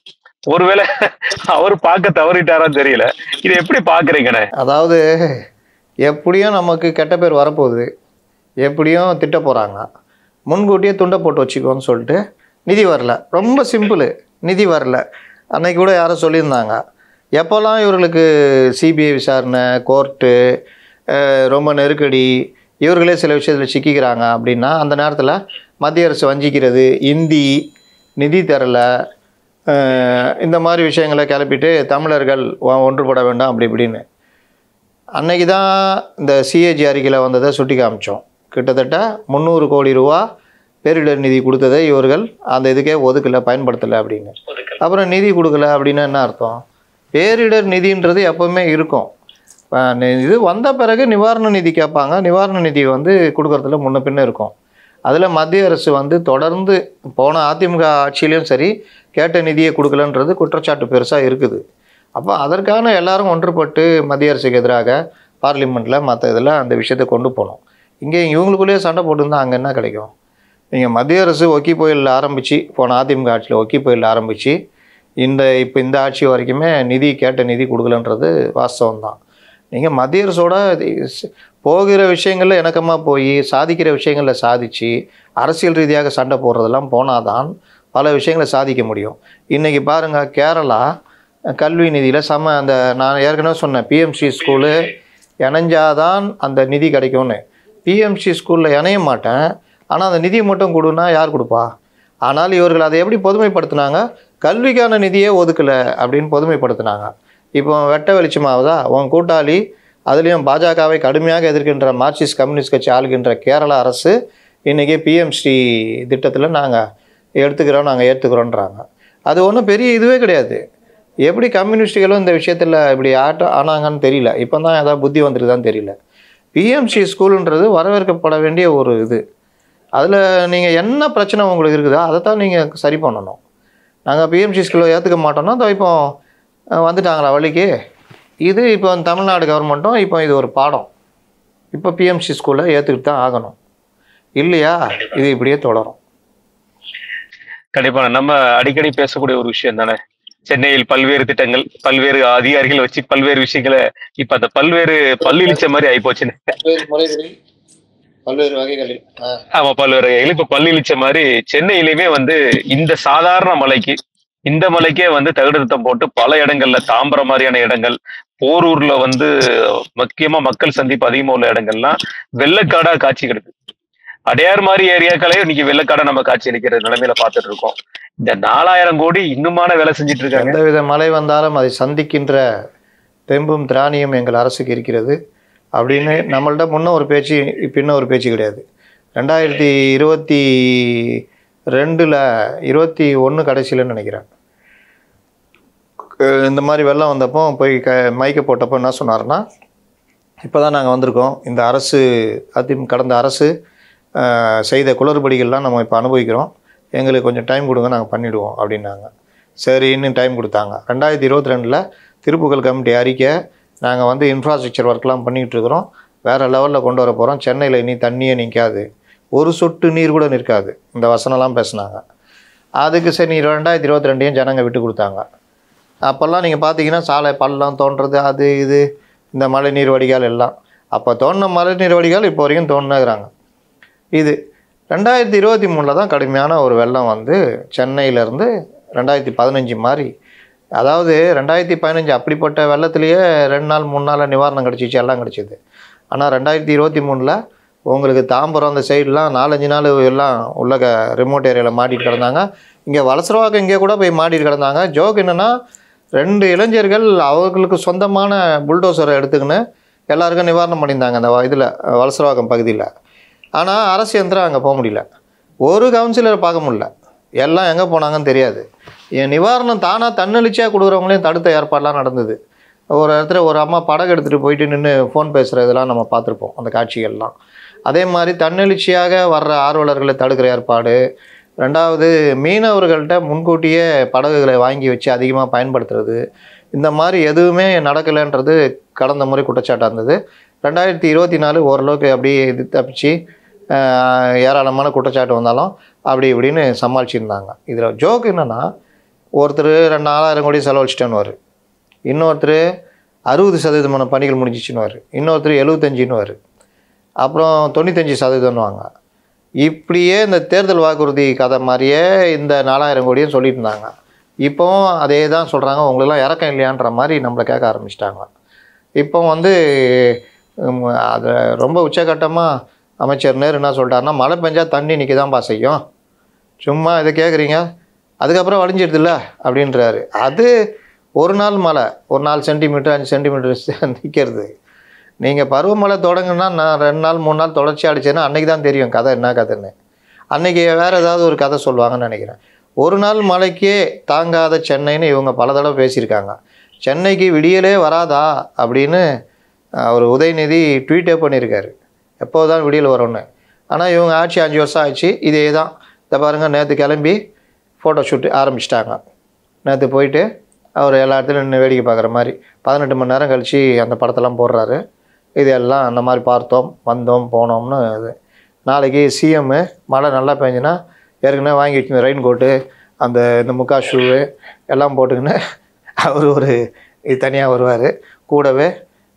ஒருவேளை அவர் பார்க்க தவறிட்டாரான்னு தெரியல. இதை எப்படி பாக்குறீங்கண்ணே? அதாவது எப்படியும் நமக்கு கெட்ட பேர் வரப்போகுது, எப்படியும் திட்ட போகிறாங்க, முன்கூட்டியே துண்டை போட்டு வச்சுக்கோன்னு சொல்லிட்டு நிதி வரல. ரொம்ப சிம்பிள், நிதி வரல. அன்னைக்கு கூட யாரும் சொல்லியிருந்தாங்க, எப்போல்லாம் இவர்களுக்கு சிபிஐ விசாரணை, கோர்ட்டு, ரொம்ப நெருக்கடி, இவர்களே சில விஷயத்தில் சிக்கிக்கிறாங்க அப்படின்னா அந்த நேரத்தில் மத்திய அரசு வஞ்சிக்கிறது, இந்தி, நிதி தரல, இந்த மாதிரி விஷயங்களை கிளப்பிட்டு தமிழர்கள் ஒன்றுபட வேண்டாம் அப்படி இப்படின்னு. அன்னைக்கு தான் இந்த சிஏஜி அறிக்கையில் வந்ததை சுட்டி காமிச்சோம். கிட்டத்தட்ட 300 கோடி ரூபா பேரிடர் நிதி கொடுத்ததை இவர்கள் அந்த இதுக்கே ஒதுக்கலை, பயன்படுத்தலை அப்படின்னு. அப்புறம் நிதி கொடுக்கல அப்படின்னா என்ன அர்த்தம்? பேரிடர் நிதின்றது எப்போவுமே இருக்கும். இது வந்த பிறகு நிவாரண நிதி கேட்பாங்க, நிவாரண நிதி கொடுக்கறதுல முன்ன பின்ன இருக்கும். அதில் மத்திய அரசு தொடர்ந்து போன அதிமுக ஆட்சியிலையும் சரி கேட்ட நிதியை கொடுக்கலன்றது குற்றச்சாட்டு பெருசாக இருக்குது. அப்போ அதற்கான எல்லாரும் ஒன்றுபட்டு மத்திய அரசுக்கு எதிராக பார்லிமெண்ட்டில் மற்ற இதில் அந்த விஷயத்தை கொண்டு போகணும். இங்கே இவங்களுக்குள்ளேயே சண்டை போட்டுருந்தால் அங்கே என்ன கிடைக்கும்? நீங்கள் மத்திய அரசு ஒக்கி புயலில் ஆரம்பித்து, போன அதிமுக ஆட்சியில் ஒக்கி புயலில் ஆரம்பித்து இப்போ இந்த ஆட்சி வரைக்குமே கேட்ட நிதி கொடுக்கலன்றது வாஸ்தவம் தான். நீங்கள் மத்திய அரசோட போகிற விஷயங்களில் இணக்கமாக போய் சாதிக்கிற விஷயங்களில் சாதித்து அரசியல் ரீதியாக சண்டை போடுறதெல்லாம் போனால் தான் பல விஷயங்களை சாதிக்க முடியும். இன்றைக்கி பாருங்கள், கேரளா கல்வி நிதியில் அந்த நான் ஏற்கனவே சொன்னேன், பிஎம்சி ஸ்கூலு இணைஞ்சாதான் அந்த நிதி கிடைக்கும்னு. பிஎம்சி ஸ்கூலில் இணைய மாட்டேன், ஆனால் அந்த நிதியை மட்டும் கொடுன்னா யார் கொடுப்பா? ஆனால் இவர்கள் அதை எப்படி பொதுமைப்படுத்தினாங்க? கல்விக்கான நிதியே ஒதுக்கலை அப்படின்னு பொதுமைப்படுத்தினாங்க. இப்போ வெட்ட வெளிச்சமாவதா? உன் கூட்டாளி, அதுலேயும் பாஜகவை கடுமையாக எதிர்க்கின்ற மார்க்சிஸ்ட் கம்யூனிஸ்ட் கட்சி ஆளுகின்ற கேரள அரசு இன்றைக்கி பிஎம்சி திட்டத்தில் நாங்கள் ஏற்றுக்கிறோன்றாங்க. அது ஒன்றும் பெரிய இதுவே கிடையாது. எப்படி கம்யூனிஸ்டுகளும் இந்த விஷயத்தில் இப்படி ஆனாங்கன்னு தெரியல. இப்போ தான் ஏதாவது புத்தி வந்துருக்குதான்னு தெரியல. பிஎம்சி ஸ்கூலுன்றது வரவேற்கப்பட வேண்டிய ஒரு இது. அதில் நீங்கள் என்ன பிரச்சனை உங்களுக்கு இருக்குதோ அதை தான் நீங்கள் சரி பண்ணணும். நாங்கள் பிஎம்சி ஸ்கூலில் ஏற்றுக்க மாட்டோம்னா இப்போ வந்துட்டாங்களா வழிக்கு. இது இப்போ தமிழ்நாடு கவர்மெண்ட்டும் இப்போ இது ஒரு பாடம். இப்போ பிஎம்சி ஸ்கூலில் ஏற்றுக்கிட்டு தான் ஆகணும், இல்லையா இது இப்படியே தொடரும். கண்டிப்பா நம்ம அடிக்கடி பேசக்கூடிய ஒரு விஷயம் தானே, சென்னையில் பல்வேறு திட்டங்கள், பல்வேறு அதிகாரிகள் வச்சு பல்வேறு விஷயங்களை இப்ப அந்த பல்வேறு பல்லிழிச்ச மாதிரி ஆயிப்போச்சுன்னு. பல்வேறு வகைகளில் ஆமா, பல்வேறு வகைகள் இப்ப பல்லிழிச்ச மாதிரி சென்னையிலுமே இந்த சாதாரண மலைக்கு இந்த மலைக்கே தகுடு திட்டம் போட்டு பல இடங்கள்ல, தாம்பரம் மாதிரியான இடங்கள், போரூர்ல முக்கியமா மக்கள் சந்திப்பு அதிகமா உள்ள இடங்கள்லாம் வெள்ளக்காடா காட்சி கிடைக்குது. அடையார் மாதிரி ஏரியாக்களே இன்னைக்கு வெள்ளக்காடை நம்ம காட்சி அளிக்கிற நிலைமையில பார்த்துட்டு இருக்கோம். இந்த 4000 கோடி இன்னுமான வேலை செஞ்சுட்டு இருக்காங்க. எந்தவித மழை வந்தாலும் அதை சந்திக்கின்ற தெம்பும் திராணியும் எங்கள் அரசுக்கு இருக்கிறது அப்படின்னு நம்மள்ட்ட முன்ன ஒரு பேச்சு, பின்ன ஒரு பேச்சு கிடையாது. 2022 கடைசியிலன்னு நினைக்கிறேன், இந்த மாதிரி வெள்ளம் வந்தப்போ போய் மைக்க போட்டப்போ என்ன சொன்னார்னா, இப்போ தான் நாங்கள் வந்திருக்கோம், இந்த அரசு கடந்த அரசு செய்த குளறுபடிகள்லாம் நம்ம இப்போ அனுபவிக்கிறோம், எங்களுக்கு கொஞ்சம் டைம் கொடுங்க, நாங்கள் பண்ணிவிடுவோம் அப்படின்னாங்க. சரின்னு டைம் கொடுத்தாங்க. 2022 திருப்புகழ் கமிட்டி அறிக்கை, நாங்கள் இன்ஃப்ராஸ்ட்ரக்சர் ஒர்க்லாம் பண்ணிகிட்டு இருக்கிறோம், வேறு லெவலில் கொண்டு வர போகிறோம், சென்னையில் இனி தண்ணியே நிற்காது, ஒரு சொட்டு நீர் கூட நிற்காது, இந்த வசனம்லாம் பேசுனாங்க. அதுக்கு சரி 2022 ஜனங்க விட்டு கொடுத்தாங்க. அப்போல்லாம் நீங்கள் பார்த்தீங்கன்னா சாலை பள்ளம் தோன்றது, அது இது இந்த மழை நீர் வடிகால் எல்லாம் அப்போ தோண்டின மழை நீர் வடிகால் இப்போ வரைக்கும் தோணுகிறாங்க. இது 2023 தான் கடுமையான ஒரு வெள்ளம் சென்னையிலேருந்து 2015 மாதிரி. அதாவது 2015 அப்படிப்பட்ட வெள்ளத்துலேயே 2 நாள் 3 நாள் நிவாரணம் கிடச்சிச்சு, எல்லாம் கிடச்சிது. ஆனால் 2023 உங்களுக்கு தாம்பரம் அந்த சைடெலாம் 4-5 நாள் எல்லாம் உள்ள ரிமோட் ஏரியாவில் மாட்டிட்டு கிடந்தாங்க. இங்கே வலசரவாக்கம் இங்கே கூட போய் மாட்டிட்டு கிடந்தாங்க. ஜோக் என்னென்னா, 2 இளைஞர்கள் அவர்களுக்கு சொந்தமான புல்டோசரை எடுத்துக்கின்னு எல்லாருக்கும் நிவாரணம் பண்ணியிருந்தாங்க அந்த இதில் வலசரவாக்கம் பகுதியில். ஆனால் அரசு யந்திரம் அங்கே போக முடியல, ஒரு கவுன்சிலரை பார்க்க முடியல, எல்லாம் எங்கே போனாங்கன்னு தெரியாது. என் நிவாரணம் தானாக தன்னெழுச்சியாக கொடுக்குறவங்களையும் தடுத்த ஏற்பாடெலாம் நடந்தது. ஒரு இடத்துல ஒரு அம்மா படகு எடுத்துகிட்டு போயிட்டு நின்று ஃபோன் பேசுகிறதெல்லாம் நம்ம பார்த்துருப்போம், அந்த காட்சிகள்லாம். அதே மாதிரி தன்னெழுச்சியாக வர்ற ஆர்வலர்களை தடுக்கிற ஏற்பாடு. 2வது மீனவர்கள்ட்ட முன்கூட்டியே படகுகளை வாங்கி வச்சு அதிகமாக பயன்படுத்துறது, இந்த மாதிரி எதுவுமே நடக்கலைன்றது கடந்த முறை குற்றச்சாட்டாக இருந்தது. 2024 ஓரளவுக்கு அப்படியே இது தப்பிச்சு ஏராளமான குற்றச்சாட்டு வந்தாலும் அப்படி இப்படின்னு சமாளிச்சிருந்தாங்க. இதில் ஜோக் என்னென்னா, ஒருத்தர் 4000 கோடி செலவழிச்சிட்டேன்னு, இன்னொருத்தர் 60% பணிகள் முடிஞ்சிச்சுன்னு, இன்னொருத்தர் 75%, அப்புறம் 95%வாங்க. இப்படியே இந்த தேர்தல் வாக்குறுதி கதை மாதிரியே இந்த 4000 கோடியும் சொல்லிட்டு இருந்தாங்க. இப்போவும் அதே தான் சொல்கிறாங்க, உங்களெல்லாம் இறக்கம் இல்லையான்ற மாதிரி நம்மளை கேட்க ஆரம்பிச்சிட்டாங்க. இப்போ அதை ரொம்ப உச்சகட்டமாக அமைச்சர் நேரு என்ன சொல்லிட்டாருன்னா, மழை பெஞ்சால் தண்ணி நிற்க தான்ப்பா செய்யும், சும்மா இதை கேட்குறீங்க, அதுக்கப்புறம் வடிஞ்சிடுதுல்ல அப்படின்றாரு. அது ஒரு நாள் மழை, ஒரு 4 சென்டிமீட்டர் 5 சென்டிமீட்டர் நிற்கிறது. நீங்கள் பருவமழை தொடங்குன்னா நான் 2 நாள் 3 நாள் தொடர்ச்சியாக அடிச்சேன்னா அன்றைக்கி தான் தெரியும் கதை என்ன கதைன்னு. அன்றைக்கி வேறு ஏதாவது ஒரு கதை சொல்லுவாங்கன்னு நினைக்கிறேன். ஒரு நாள் மழைக்கே தாங்காத சென்னைன்னு இவங்க பல தடவை பேசியிருக்காங்க. சென்னைக்கு விடியலே வராதா அப்படின்னு அவர் உதயநிதி ட்வீட்டே பண்ணியிருக்காரு, எப்போது தான் விடியல் வரும்னு. ஆனால் இவங்க ஆட்சி 5 வருஷம் ஆச்சு, இதே தான். இதை பாருங்கள், நேற்று கிளம்பி ஃபோட்டோ ஷூட்டு ஆரம்பிச்சிட்டாங்க. நேற்று போயிட்டு அவர் எல்லா இடத்துலையும் நின்று வேடிக்கை பார்க்குற மாதிரி 18 மணி நேரம் கழித்து அந்த படத்தெல்லாம் போடுறாரு. இதெல்லாம் அந்த மாதிரி பார்த்தோம், வந்தோம், போனோம்னு. இது நாளைக்கு சிஎம்மு மழை நல்லா பெஞ்சுன்னா ஏற்கனவே வாங்கி வச்சுருந்த ரெயின் கோட்டு, இந்த முக்கா ஷூவு எல்லாம் போட்டுக்கின்னு அவர் ஒரு இது தனியாக வருவார். கூடவே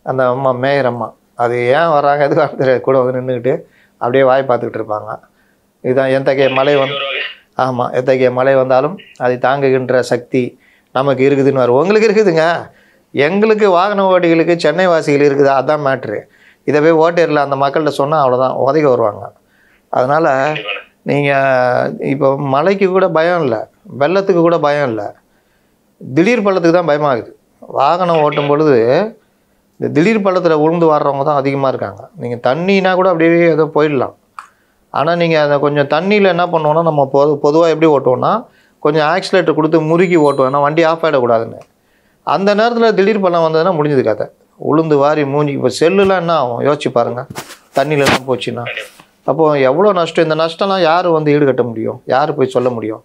அந்த அம்மா மேயர் அம்மா, அது ஏன் வர்றாங்க எதுக்காக தெரியாது, கூட நின்றுக்கிட்டு அப்படியே வாய் பார்த்துக்கிட்டு இருப்பாங்க. இதுதான் எத்தகைய மழை ஆமாம், எத்தகைய மழை வந்தாலும் அதை தாங்குகின்ற சக்தி நமக்கு இருக்குதுன்னு உங்களுக்கு இருக்குதுங்க, எங்களுக்கு வாகன ஓட்டிகளுக்கு சென்னை வாசிகள் இருக்குதா, அதுதான் மேட்ரு. இதை போய் ஓட்டேரில் அந்த மக்கள்கிட்ட சொன்னால் அவ்வளோதான் உதவி வருவாங்க. அதனால் நீங்கள் இப்போ மழைக்கு கூட பயம் இல்லை, வெள்ளத்துக்கு கூட பயம் இல்லை, திடீர் பள்ளத்துக்கு தான் பயமாகுது. வாகனம் ஓட்டும் பொழுது இந்த திடீர் பள்ளத்தில் உழுந்து வர்றவங்க தான் அதிகமாக இருக்காங்க. நீங்கள் தண்ணினா கூட அப்படியே ஏதோ போயிடலாம். ஆனால் நீங்கள் அதை கொஞ்சம் தண்ணியில் என்ன பண்ணுவோன்னா, நம்ம பொதுவாக எப்படி ஓட்டுவோன்னா கொஞ்சம் ஆக்சிலேட்டர் கொடுத்து முறுக்கி ஓட்டுவோம், ஏன்னா வண்டி ஆஃப் ஆகிடக்கூடாதுன்னு. அந்த நேரத்தில் திடீர் பள்ளம் வந்ததுன்னா முடிஞ்சது கதை, உளுந்து வாரி மூஞ்சி. இப்போ செல்லுலாம் என்ன ஆகும் யோசிச்சு பாருங்கள், தண்ணியிலலாம் போச்சுன்னா அப்போது எவ்வளோ நஷ்டம், இந்த நஷ்டம்லாம் யார் வந்து ஈடுகட்ட முடியும், யார் போய் சொல்ல முடியும்?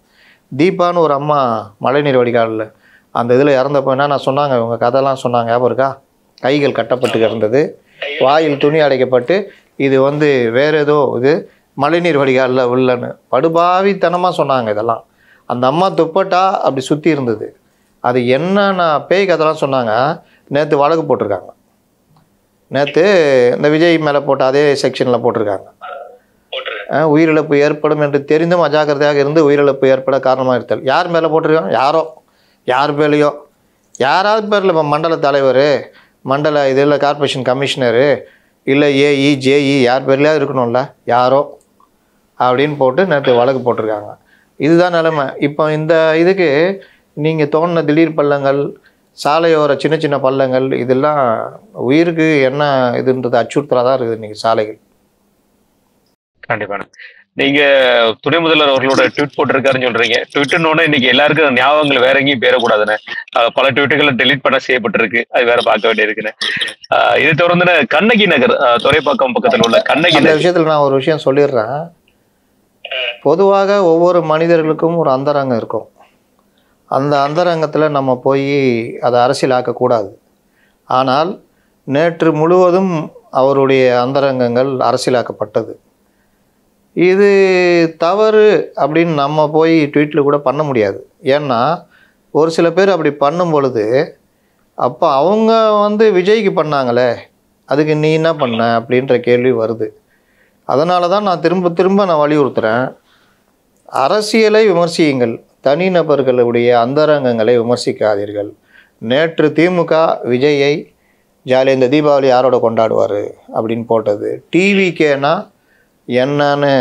தீபான்னு ஒரு அம்மா மழைநீர் வடிகாலில் அந்த இதில் இறந்தப்போ என்ன சொன்னாங்க, இவங்க கதைலாம் சொன்னாங்க, ஞாபகம் இருக்கா? கைகள் கட்டப்பட்டு கிடந்தது, வாயில் துணி அடைக்கப்பட்டு, இது வந்து வேறு ஏதோ இது மழைநீர் வடிகாலில் உள்ளன்னு படுபாவித்தனமாக சொன்னாங்க. இதெல்லாம் அந்த அம்மா துப்பட்டா அப்படி சுற்றி இருந்தது. அது என்னன்னா பேய் கதைலாம் சொன்னாங்க. நேற்று வழக்கு போட்டிருக்காங்க. நேற்று இந்த விஜய் மேலே போட்ட அதே செக்ஷனில் போட்டிருக்காங்க. உயிரிழப்பு ஏற்படும் என்று தெரிந்தும் அஜாக்கிரதையாக இருந்து உயிரிழப்பு ஏற்பட காரணமாக இருத்தல். யார் மேலே போட்டிருக்காங்க? யார் பேர்லையோ, யாராவது பேரில் இப்போ மண்டல தலைவர், மண்டல இதில் கார்பரேஷன் கமிஷனரு, இல்லை ஏஇ ஜேஇ யார் பேர்லையாவது இருக்கணும்ல, யாரோ அப்படின்னு போட்டு நேற்று வழக்கு போட்டிருக்காங்க. இதுதான் நிலைமை. இப்போ இந்த இதுக்கு நீங்கள் தோணின திடீர் பள்ளங்கள், சாலையோர சின்ன சின்ன பள்ளங்கள், இதெல்லாம் உயிருக்கு என்ன இதுன்றது அச்சுறுத்தலாக தான் இருக்குது இன்றைக்கி சாலைகள். கண்டிப்பான நீங்க துணை முதல்வர் அவர்களோட ட்வீட் போட்டிருக்காருன்னு சொல்றீங்க. ட்விட்டுன்னு இன்னைக்கு எல்லாருக்கும் ஞாபகங்கள் வேற எங்கேயும் பேரக்கூடாதுன்னு பல ட்வீட்டுகளை டெலீட் பண்ண செய்யப்பட்டிருக்கு. அது வேற பார்க்க வேண்டியிருக்குன்னு. இதை தொடர்ந்து கண்ணகி நகர் துறைப்பாக்கம் பக்கத்தில் உள்ள கண்ணகி நகர் விஷயத்துல நான் ஒரு விஷயம் சொல்லிடுறேன். பொதுவாக ஒவ்வொரு மனிதர்களுக்கும் ஒரு அந்தரங்கம் இருக்கும். அந்த அந்தரங்கத்தில் நம்ம போய் அதை அரசியலாக்கக்கூடாது. ஆனால் நேற்று முழுவதும் அவருடைய அந்தரங்கங்கள் அரசியலாக்கப்பட்டது. இது தவறு அப்படின்னு நம்ம போய் ட்வீட்டில் கூட பண்ண முடியாது. ஏன்னா ஒரு சில பேர் அப்படி பண்ணும் பொழுது, அப்போ அவங்க வந்து விஜய்க்கு பண்ணாங்களே, அதுக்கு நீ என்ன பண்ண அப்படின்ற கேள்வி வருது. அதனால தான் நான் திரும்ப நான் வலியுறுத்துகிறேன், அரசியலை விமர்சியுங்கள், தனிநபர்களுடைய அந்தரங்கங்களை விமர்சிக்காதீர்கள். நேற்று திமுக விஜயை ஜாலியாக இந்த தீபாவளி யாரோட கொண்டாடுவார் அப்படின்னு போட்டது, டிவிக்கேனா என்னன்னு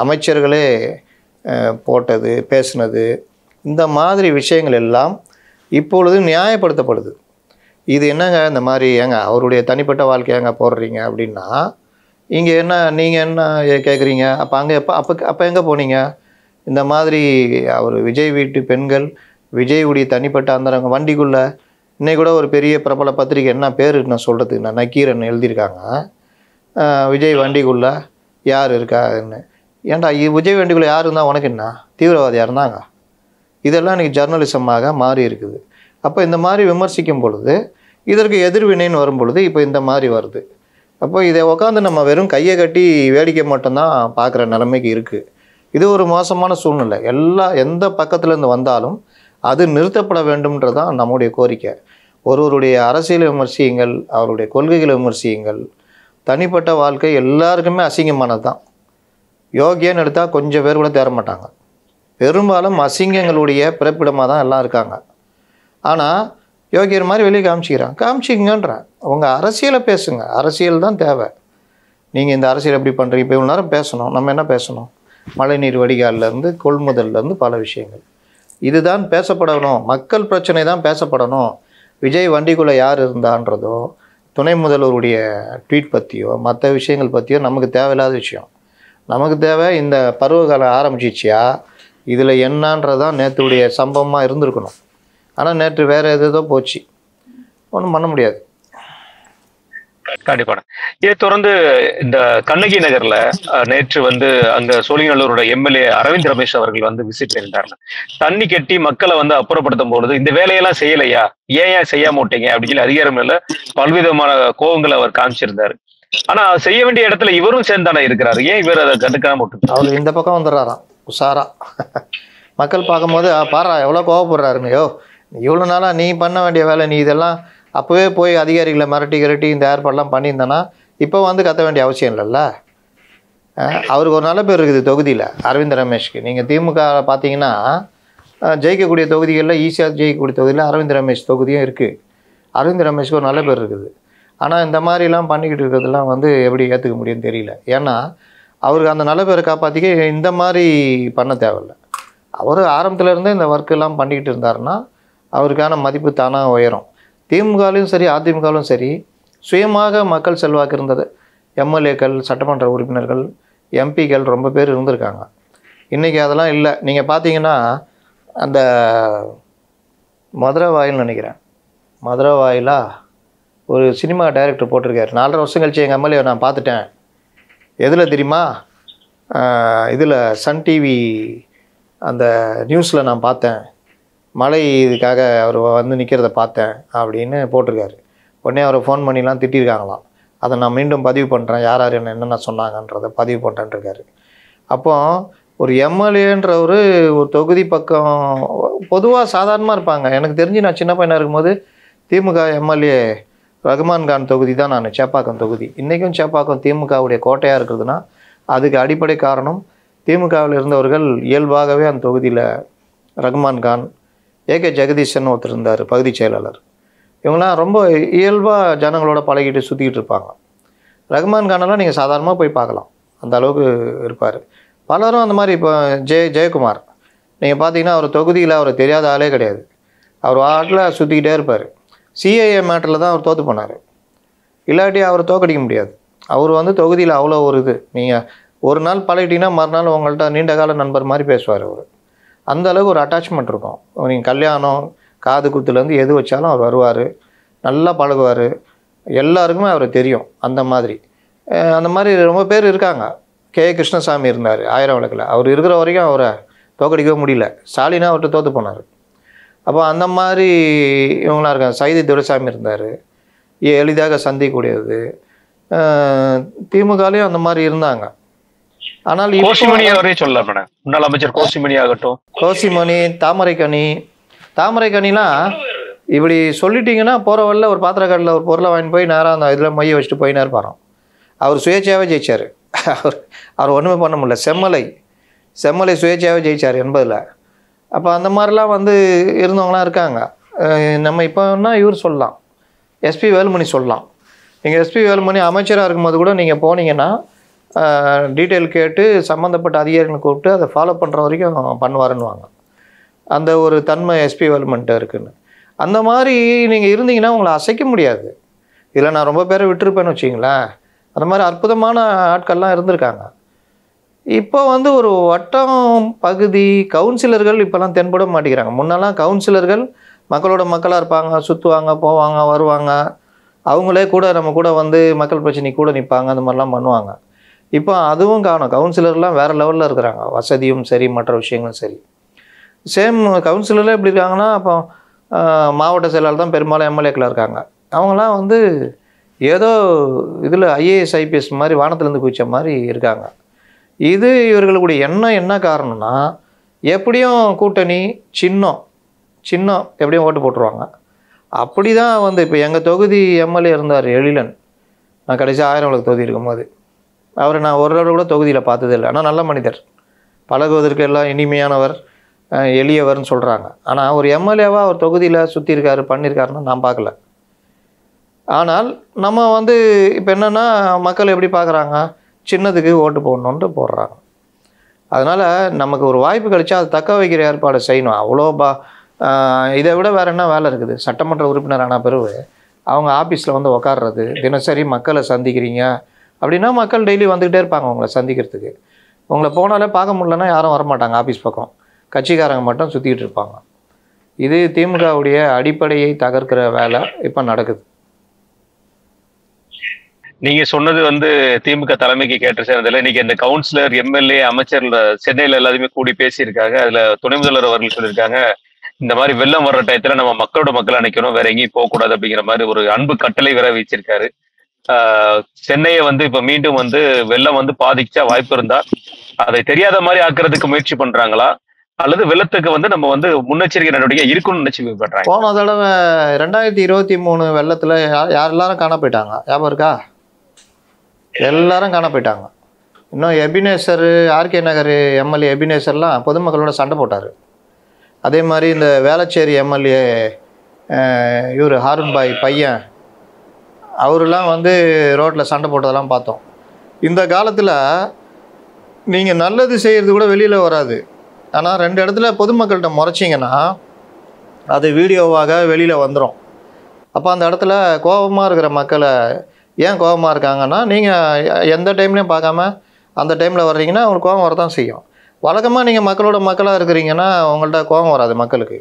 அமைச்சர்களே போட்டது, பேசுனது, இந்த மாதிரி விஷயங்கள் எல்லாம் இப்பொழுது நியாயப்படுத்தப்படுது. இது என்னங்க இந்த மாதிரி ஏங்க அவருடைய தனிப்பட்ட வாழ்க்கையாங்க போடுறீங்க அப்படின்னா, இங்கே என்ன நீங்கள் என்ன கேட்குறீங்க? அப்போ அங்கே அப்போ எங்கே போனீங்க? இந்த மாதிரி அவர் விஜய் வீட்டு பெண்கள், விஜயுடைய தனிப்பட்ட அந்தரங்க வண்டிக்குள்ளே இன்னைக்கு கூட ஒரு பெரிய பிரபல பத்திரிக்கை, என்ன பேர் நான் சொல்கிறதுக்கு, நான் நக்கீரன் எழுதியிருக்காங்க, விஜய் வண்டிக்குள்ளே யார் இருக்கான்னு. ஏன்டா விஜய் வண்டிக்குள்ளே யார் இருந்தால் உனக்கு என்ன? தீவிரவாதியாக இருந்தாங்க. இதெல்லாம் இன்றைக்கி ஜர்னலிசமாக மாறி இருக்குது. அப்போ இந்த மாதிரி விமர்சிக்கும் பொழுது இதற்கு எதிர்வினைன்னு வரும் பொழுது இப்போ இந்த மாதிரி வருது. அப்போ இதை உட்காந்து நம்ம வெறும் கையை கட்டி வேடிக்கை மட்டும்தான் பார்க்குற நிலைமைக்கு இருக்குது. இது ஒரு மோசமான சூழ்நிலை. எந்த பக்கத்துலேருந்து வந்தாலும் அது நிறுத்தப்பட வேண்டும்ன்றது தான் நம்முடைய கோரிக்கை. ஒருவருடைய அரசியலை விமர்சியுங்கள், அவருடைய கொள்கைகளை விமர்சியுங்கள். தனிப்பட்ட வாழ்க்கை எல்லாருக்குமே அசிங்கமானது தான். யோகியன்னு எடுத்தால் கொஞ்சம் பேர் கூட தேர மாட்டாங்க. பெரும்பாலும் அசிங்கங்களுடைய பிறப்பிடமாக தான் எல்லாம் இருக்காங்க. ஆனால் யோகியர் மாதிரி வெளியே காமிச்சிங்கன்றேன். உங்கள் அரசியலை பேசுங்க, அரசியல் தான் தேவை. நீங்கள் இந்த அரசியல் எப்படி பண்ணுறீங்க? இப்போ இவ்வளோ நேரம் பேசணும், நம்ம என்ன பேசணும்? மழைநீர் வடிகாலிலேருந்து கொள்முதல்லேருந்து பல விஷயங்கள் இதுதான் பேசப்படணும். மக்கள் பிரச்சனை தான் பேசப்படணும். விஜய் வண்டிக்குள்ளே யார் இருந்தான்றதோ, துணை முதல்வருடைய ட்வீட் பற்றியோ, மற்ற விஷயங்கள் பற்றியோ நமக்கு தேவையில்லாத விஷயம். நமக்கு தேவை இந்த பருவகாலம் ஆரம்பிச்சிச்சியா, இதில் என்னன்றதான் நேற்றுடைய சம்பவமாக இருந்திருக்கணும். ஆனால் நேற்று வேறு எதோ போச்சு, ஒன்றும் பண்ண முடியாது. கண்டிப்பான இதை தொடர்ந்து இந்த கண்ணகி நகர்ல நேற்று அங்க சோழிங்கநல்லூரோட எம்எல்ஏ அரவிந்த் ரமேஷ் அவர்கள் விசிட் பண்ணிட்டாங்க. தண்ணி கட்டி மக்களை அப்புறப்படுத்தும் பொழுது இந்த வேலையெல்லாம் செய்யலையா, ஏன் செய்யாம விட்டீங்க அப்படின்னு சொல்லி அதிகாரம் மேல பல்விதமான கோபங்களை அவர் காமிச்சிருந்தாரு. ஆனா செய்ய வேண்டிய இடத்துல இவரும் சேர்ந்தானே இருக்கிறாரு, ஏன் இவர் அதை கண்டுக்காம விட்டு அவர் இந்த பக்கம் வந்துடுறாராம் உஷாரா? மக்கள் பார்க்கும்போது பாரா எவ்வளோ கோவப்படுறாருன்னு. இவ்வளோ நாளாக நீ பண்ண வேண்டிய வேலை, நீ இதெல்லாம் அப்போவே போய் அதிகாரிகளை மிரட்டி இந்த ஏற்பாடெல்லாம் பண்ணியிருந்தேன்னா இப்போ கத்த வேண்டிய அவசியம் இல்லைல்ல. அவருக்கு ஒரு நல்ல பேர் இருக்குது தொகுதியில், அரவிந்த் ரமேஷ்க்கு. நீங்கள் திமுக பார்த்தீங்கன்னா ஜெயிக்கக்கூடிய தொகுதிகளில் ஈஸியாக ஜெயிக்கக்கூடிய தொகுதியில் அரவிந்த் ரமேஷ் தொகுதியும் இருக்குது. அரவிந்த் ரமேஷ்க்கு ஒரு நல்ல பேர் இருக்குது. ஆனால் இந்த மாதிரிலாம் பண்ணிக்கிட்டு இருக்கிறதுலாம் எப்படி ஏற்றுக்க முடியும்னு தெரியல. ஏன்னா அவருக்கு அந்த நல்ல பேரை காப்பாற்றிக்க இந்த மாதிரி பண்ண தேவையில்லை. அவர் ஆரம்பத்துலேருந்தே இந்த ஒர்க்கெல்லாம் பண்ணிக்கிட்டு இருந்தாருன்னா அவருக்கான மதிப்பு தானாக உயரும். திமுகலையும் சரி அதிமுகலும் சரி சுயமாக மக்கள் செல்வாக்கு இருந்தது. எம்எல்ஏக்கள், சட்டமன்ற உறுப்பினர்கள், எம்பிக்கள் ரொம்ப பேர் இருந்திருக்காங்க. இன்றைக்கி அதெல்லாம் இல்லை. நீங்கள் பார்த்தீங்கன்னா அந்த மதுரை வாயில்னு நினைக்கிறேன், மதுரை வாயிலாக ஒரு சினிமா டைரக்டர் போட்டிருக்காரு, 4.5 வருஷம் கழிச்சு எங்கள் எம்எல்ஏ நான் பார்த்துட்டேன். எதில் தெரியுமா? இதில் சன் டிவி அந்த நியூஸில் நான் பார்த்தேன், மழை இதுக்காக அவர் வந்து நிற்கிறத பார்த்தேன் அப்படின்னு போட்டிருக்காரு. உடனே அவரை ஃபோன் பண்ணிலாம் திட்டிருக்காங்களாம். அதை நான் மீண்டும் பதிவு பண்ணுறேன், யார் யார் என்னென்ன சொன்னாங்கன்றதை பதிவு பண்ணுறேன்ருக்காரு. அப்போ ஒரு எம்எல்ஏன்றவர் ஒரு தொகுதி பக்கம் பொதுவாக சாதாரணமாக இருப்பாங்க. எனக்கு தெரிஞ்சு நான் சின்ன பையனாக இருக்கும்போது திமுக எம்எல்ஏ ரகுமான் கான் தொகுதி தான் நான், சேப்பாக்கம் தொகுதி. இன்றைக்கும் சேப்பாக்கம் திமுகவுடைய கோட்டையாக இருக்கிறதுனா அதுக்கு அடிப்படை காரணம் திமுகவில் இருந்தவர்கள் இயல்பாகவே அந்த தொகுதியில் ரகுமான் கான், ஏகே ஜெகதீஷன் ஒருத்தர் இருந்தார் பகுதி செயலாளர். இவங்களாம் ரொம்ப இயல்பாக ஜனங்களோட பழகிட்டு சுற்றிக்கிட்டு இருப்பாங்க. ரகுமான் கானெல்லாம் நீங்கள் சாதாரணமாக போய் பார்க்கலாம், அந்த அளவுக்கு இருப்பார். பலரும் அந்த மாதிரி. இப்போ ஜெயக்குமார் நீங்கள் பார்த்தீங்கன்னா அவர் தொகுதியில் அவர் தெரியாத ஆளே கிடையாது. அவர் வாட்டில் சுற்றிக்கிட்டே இருப்பார். சிஏஏ மேட்டரில் தான் அவர் தோற்று போனார். இல்லாட்டி அவரை தோக்கடிக்க முடியாது. அவர் வந்து தொகுதியில் அவ்வளோ ஒரு இது, நீங்கள் ஒரு நாள் பழகிட்டீங்கன்னா மறுநாள் உங்கள்கிட்ட நீண்ட கால நண்பர் மாதிரி பேசுவார் அவர். அந்த அளவுக்கு ஒரு அட்டாச்மெண்ட் இருக்கும். நீங்கள் கல்யாணம் காது குத்துலேருந்து எது வச்சாலும் அவர் வருவார், நல்லா பழகுவார், எல்லாருக்குமே அவரை தெரியும். அந்த மாதிரி ரொம்ப பேர் இருக்காங்க. கே கிருஷ்ணசாமி இருந்தார் 1000 விளக்கில். அவர் இருக்கிற வரைக்கும் அவரை தோக்கடிக்கவே முடியல. ஸ்டாலினா அவர்கிட்ட தோற்று போனார். அப்போ அந்த மாதிரி இவங்களாம் இருக்காங்க. சைதி துரைசாமி இருந்தார், எளிதாக சந்திக்கக்கூடியது. திமுகலையும் அந்த மாதிரி இருந்தாங்க. ஆனால் கோசிமணி அவரே சொல்லலாம் மேடம், முன்னாள் அமைச்சர் கோசிமணி ஆகட்டும், கோசிமணி, தாமரைக்கனிலாம் இப்படி சொல்லிட்டீங்கன்னா போகிற வழியில் ஒரு பாத்திரக்காட்டில் ஒரு பொருளை வாங்கி போய் நேராக அந்த இதில் மைய வச்சுட்டு போயினே இருப்பாராம். அவர் சுயேட்சையாகவே ஜெயிச்சார். அவர் ஒன்றுமே பண்ண முடியல. செம்மலை சுயேட்சையாகவே ஜெயிச்சார் 80. அப்போ அந்த மாதிரிலாம் வந்து இருந்தவங்களாம் இருக்காங்க. நம்ம இப்போன்னா இவர் சொல்லலாம், எஸ்பி வேலுமணி சொல்லலாம். நீங்கள் எஸ்பி வேலுமணி அமைச்சராக இருக்கும்போது கூட நீங்கள் போனீங்கன்னா டீட்டெயில் கேட்டு சம்மந்தப்பட்ட அதிகாரிகளை கூப்பிட்டு அதை ஃபாலோ பண்ணுற வரைக்கும் பண்ணுவாருன்னுவாங்க. அந்த ஒரு தன்மை எஸ்பி வேலுமணிட்ட இருக்குன்னு. அந்த மாதிரி நீங்கள் இருந்தீங்கன்னா உங்களை அசைக்க முடியாது. இதில் நான் ரொம்ப பேரை விட்டுருப்பேன்னு வச்சிங்களேன். அந்த மாதிரி அற்புதமான ஆட்கள்லாம் இருந்திருக்காங்க. இப்போ வந்து ஒரு வட்டம் பகுதி கவுன்சிலர்கள் இப்போலாம் தென்பட மாட்டேங்கிறாங்க. முன்னெல்லாம் கவுன்சிலர்கள் மக்களோட மக்களாக இருப்பாங்க, சுற்றுவாங்க, போவாங்க, வருவாங்க. அவங்களே கூட நம்ம கூட வந்து மக்கள் பிரச்சனை கூட நிற்பாங்க, அந்த மாதிரிலாம் பண்ணுவாங்க. இப்போ அதுவும் காணும். கவுன்சிலர்லாம் வேறு லெவலில் இருக்கிறாங்க, வசதியும் சரி மற்ற விஷயங்களும் சரி. சேம் கவுன்சிலரில் எப்படி இருக்காங்கன்னா, அப்போ மாவட்ட செயலாளர் தான் பெரும்பாலும் எம்எல்ஏக்கள் இருக்காங்க. அவங்களாம் வந்து ஏதோ இதில் ஐஏஎஸ் ஐபிஎஸ் மாதிரி வானத்துலேருந்து குதிச்ச மாதிரி இருக்காங்க. இது இவர்களுடைய எண்ணம் என்ன காரணம்னா, எப்படியும் கூட்டணி சின்னம் எப்படியும் ஓட்டு போட்டுருவாங்க. அப்படி தான் வந்து இப்போ எங்கள் தொகுதி எம்எல்ஏ இருந்தார் எழிலன். நான் கடைசி 1000 விளக்கு தொகுதி இருக்கும்போது அவரை நான் ஒரு தடவை கூட தொகுதியில் பார்த்ததே இல்லை. ஆனால் நல்ல மனிதர், பழகுவதற்கு எல்லாம் இனிமையானவர், எளியவர்னு சொல்கிறாங்க. ஆனால் ஒரு எம்எல்ஏவாக அவர் தொகுதியில் சுற்றிருக்காரு பண்ணியிருக்காருன்னு நான் பார்க்கல. ஆனால் நம்ம வந்து இப்போ என்னென்னா மக்கள் எப்படி பார்க்குறாங்க, சின்னதுக்கு ஓட்டு போடணுன்ட்டு போடுறாங்க. அதனால் நமக்கு ஒரு வாய்ப்பு கிடைச்சா அது தக்க வைக்கிற ஏற்பாடு செய்யணும். அவ்வளோ இதை விட வேறு என்ன வேலை இருக்குது? சட்டமன்ற உறுப்பினர் ஆன பிறகு அவங்க ஆஃபீஸில் வந்து உக்காடுறது, தினசரி மக்களை சந்திக்கிறீங்க அப்படின்னா மக்கள் டெய்லி வந்துக்கிட்டே இருப்பாங்க உங்களை சந்திக்கிறதுக்கு. உங்களை போனாலே பார்க்க முடியலன்னா யாரும் வரமாட்டாங்க ஆஃபீஸ் பக்கம், கட்சிக்காரங்க மட்டும் சுற்றிக்கிட்டு இருப்பாங்க. இது திமுகவுடைய அடிப்படையை தகர்க்கிற வேலை இப்போ நடக்குது. நீங்க சொன்னது வந்து திமுக தலைமைக்கு கேட்டு சேர்ந்ததில்லை. இன்னைக்கு இந்த கவுன்சிலர், எம்எல்ஏ, அமைச்சர்ல சென்னையில எல்லாருமே கூடி பேசியிருக்காங்க. அதுல துணை முதல்வர் அவர்கள் சொல்லியிருக்காங்க, இந்த மாதிரி வெள்ளம் வர்ற டயத்துல நம்ம மக்களோட மக்களா நிக்கணும், வேற எங்கேயும் போகக்கூடாது அப்படிங்கிற மாதிரி ஒரு அன்பு கட்டளை வேற வச்சிருக்காரு. சென்னையை வந்து இப்ப மீண்டும் வந்து வெள்ளம் வந்து பாதிச்சா வாய்ப்பு இருந்தா அதை தெரியாத மாதிரி ஆக்குறதுக்கு முயற்சி பண்றாங்களா, அல்லது வெள்ளத்துக்கு வந்து நம்ம வந்து முன்னெச்சரிக்கை நடவடிக்கை இருக்குன்னு நினைச்சு பண்றாங்க? போன தடவை 2023 வெள்ளத்துல எல்லாரும் காண போயிட்டாங்க, ஞாபகம் இருக்கா? எல்லாரும் காண போயிட்டாங்க. இன்னும் எபினேசர், ஆர்கே நகர் எம்எல்ஏ எபினேசர்லாம் பொதுமக்களோட சண்டை போட்டார். அதே மாதிரி இந்த வேளச்சேரி எம்எல்ஏ இவர் ஹாரூன்பாய் பையன், அவரெல்லாம் வந்து ரோட்டில் சண்டை போட்டதெல்லாம் பார்த்தோம். இந்த காலத்தில் நீங்கள் நல்லது செய்கிறது கூட வெளியில் வராது. ஆனால் 2 இடத்துல பொதுமக்கள்கிட்ட முறைச்சிங்கன்னா அது வீடியோவாக வெளியில் வந்துடும். அப்போ அந்த இடத்துல கோபமாக இருக்கிற மக்களை, ஏன் கோபமாக இருக்காங்கன்னா, நீங்கள் எந்த டைம்லையும் பார்க்காம அந்த டைமில் வர்றீங்கன்னா உங்களுக்கு கோபம் வரதான் செய்யும். வழக்கமாக நீங்கள் மக்களோட மக்களாக இருக்கிறீங்கன்னா உங்கள்கிட்ட கோபம் வராது மக்களுக்கு.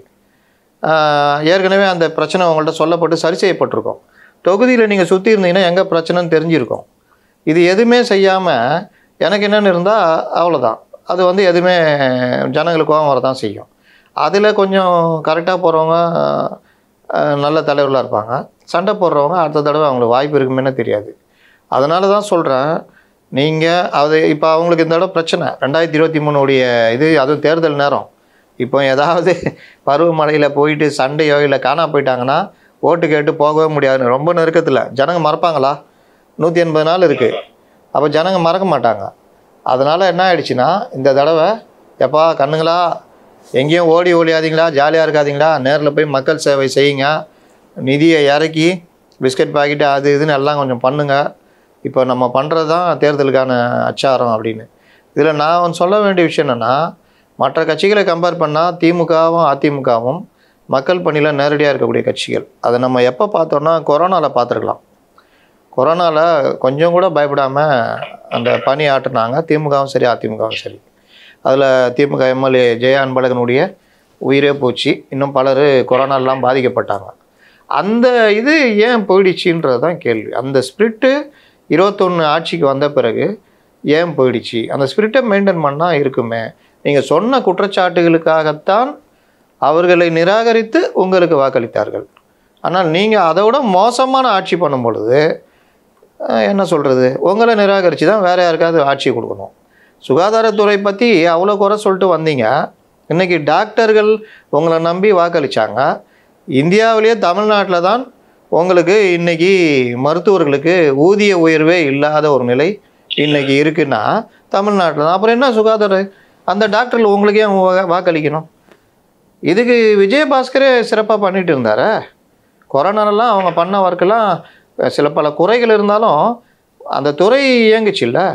ஏற்கனவே அந்த பிரச்சனை உங்கள்கிட்ட சொல்லப்பட்டு சரி செய்யப்பட்டிருக்கும். தொகுதியில் நீங்கள் சுற்றி இருந்தீங்கன்னா எங்கே பிரச்சனைன்னு தெரிஞ்சிருக்கும். இது எதுவுமே செய்யாமல் எனக்கு என்னென்னு இருந்தால் அவ்வளோதான். அது வந்து எதுவுமே ஜனங்களுக்கு கோபம் வரதான் செய்யும். அதில் கொஞ்சம் கரெக்டாக போகிறவங்க நல்ல தலைவர்களாக இருப்பாங்க. சண்டை போடுறவங்க அடுத்த தடவை அவங்களுக்கு வாய்ப்பு இருக்குமேனே தெரியாது. அதனால தான் சொல்கிறேன், நீங்கள் அது இப்போ அவங்களுக்கு இந்த தடவை பிரச்சனை 2023 இது, அதுவும் தேர்தல் நேரம். இப்போ ஏதாவது பருவமழையில் போயிட்டு சண்டையோ இல்லை காணா போயிட்டாங்கன்னா ஓட்டு கேட்டு போகவே முடியாது. ரொம்ப நெருக்கத்தில் ஜனங்க மறப்பாங்களா? 180 நாள் இருக்குது. அப்போ ஜனங்க மறக்க மாட்டாங்க. அதனால் என்ன ஆயிடுச்சுன்னா, இந்த தடவை எப்பா கண்ணுங்களா எங்கேயும் ஓடி ஒழியாதீங்களா, ஜாலியாக இருக்காதீங்களா, நேரில் போய் மக்கள் சேவை செய்யுங்க, நிதியை இறக்கி பிஸ்கட் பாக்கெட்டு அது இதுன்னு எல்லாம் கொஞ்சம் பண்ணுங்கள். இப்போ நம்ம பண்ணுறது தான் தேர்தலுக்கான அச்சாரம் அப்படின்னு. இதில் நான் சொல்ல வேண்டிய விஷயம் என்னென்னா, மற்ற கட்சிகளை கம்பேர் பண்ணால் திமுகவும் அதிமுகவும் மக்கள் பணியில் நேரடியாக இருக்கக்கூடிய கட்சிகள். அதை நம்ம எப்போ பார்த்தோன்னா கொரோனாவில் பார்த்துருக்கலாம். கொரோனாவில் கொஞ்சம் கூட பயப்படாமல் அந்த பணி ஆட்டுனாங்க திமுகவும் சரி அதிமுகவும் சரி. அதில் திமுக எம்எல்ஏ ஜெயா அன்பழகனுடைய உயிரே போச்சு. இன்னும் பலர் கொரோனாலாம் பாதிக்கப்பட்டாங்க. அந்த இது ஏன் போயிடுச்சுன்றது தான் கேள்வி. அந்த ஸ்பிரிட்டு 21 ஆட்சிக்கு வந்த பிறகு ஏன் போயிடுச்சு? அந்த ஸ்பிரிட்டை மெயின்டைன் பண்ணால் இருக்குமே. நீங்கள் சொன்ன குற்றச்சாட்டுகளுக்காகத்தான் அவர்களை நிராகரித்து உங்களுக்கு வாக்களித்தார்கள். ஆனால் நீங்கள் அதை விட மோசமான ஆட்சி பண்ணும் பொழுது என்ன சொல்கிறது, உங்களை நிராகரித்து தான் வேறு யாருக்காவது ஆட்சி கொடுக்கணும். சுகாதாரத்துறை பற்றி அவ்வளோ குறை சொல்லிட்டு வந்தீங்க. இன்றைக்கி டாக்டர்கள் உங்களை நம்பி வாக்களித்தாங்க. இந்தியாவிலேயே தமிழ்நாட்டில் தான் உங்களுக்கு இன்றைக்கி மருத்துவர்களுக்கு ஊதிய உயர்வே இல்லாத ஒரு நிலை இன்றைக்கி இருக்குன்னா தமிழ்நாட்டில் தான். அப்புறம் என்ன சுகாதார அந்த டாக்டர்கள் உங்களுக்கு ஏன் வாக்களிக்கணும்? இதுக்கு விஜயபாஸ்கரே சிறப்பாக பண்ணிகிட்டு இருந்தார். கொரோனாலாம் அவங்க பண்ண ஒர்க்கெல்லாம் சில பல குறைகள் இருந்தாலும் அந்த துறை இயங்குச்சு இல்லை.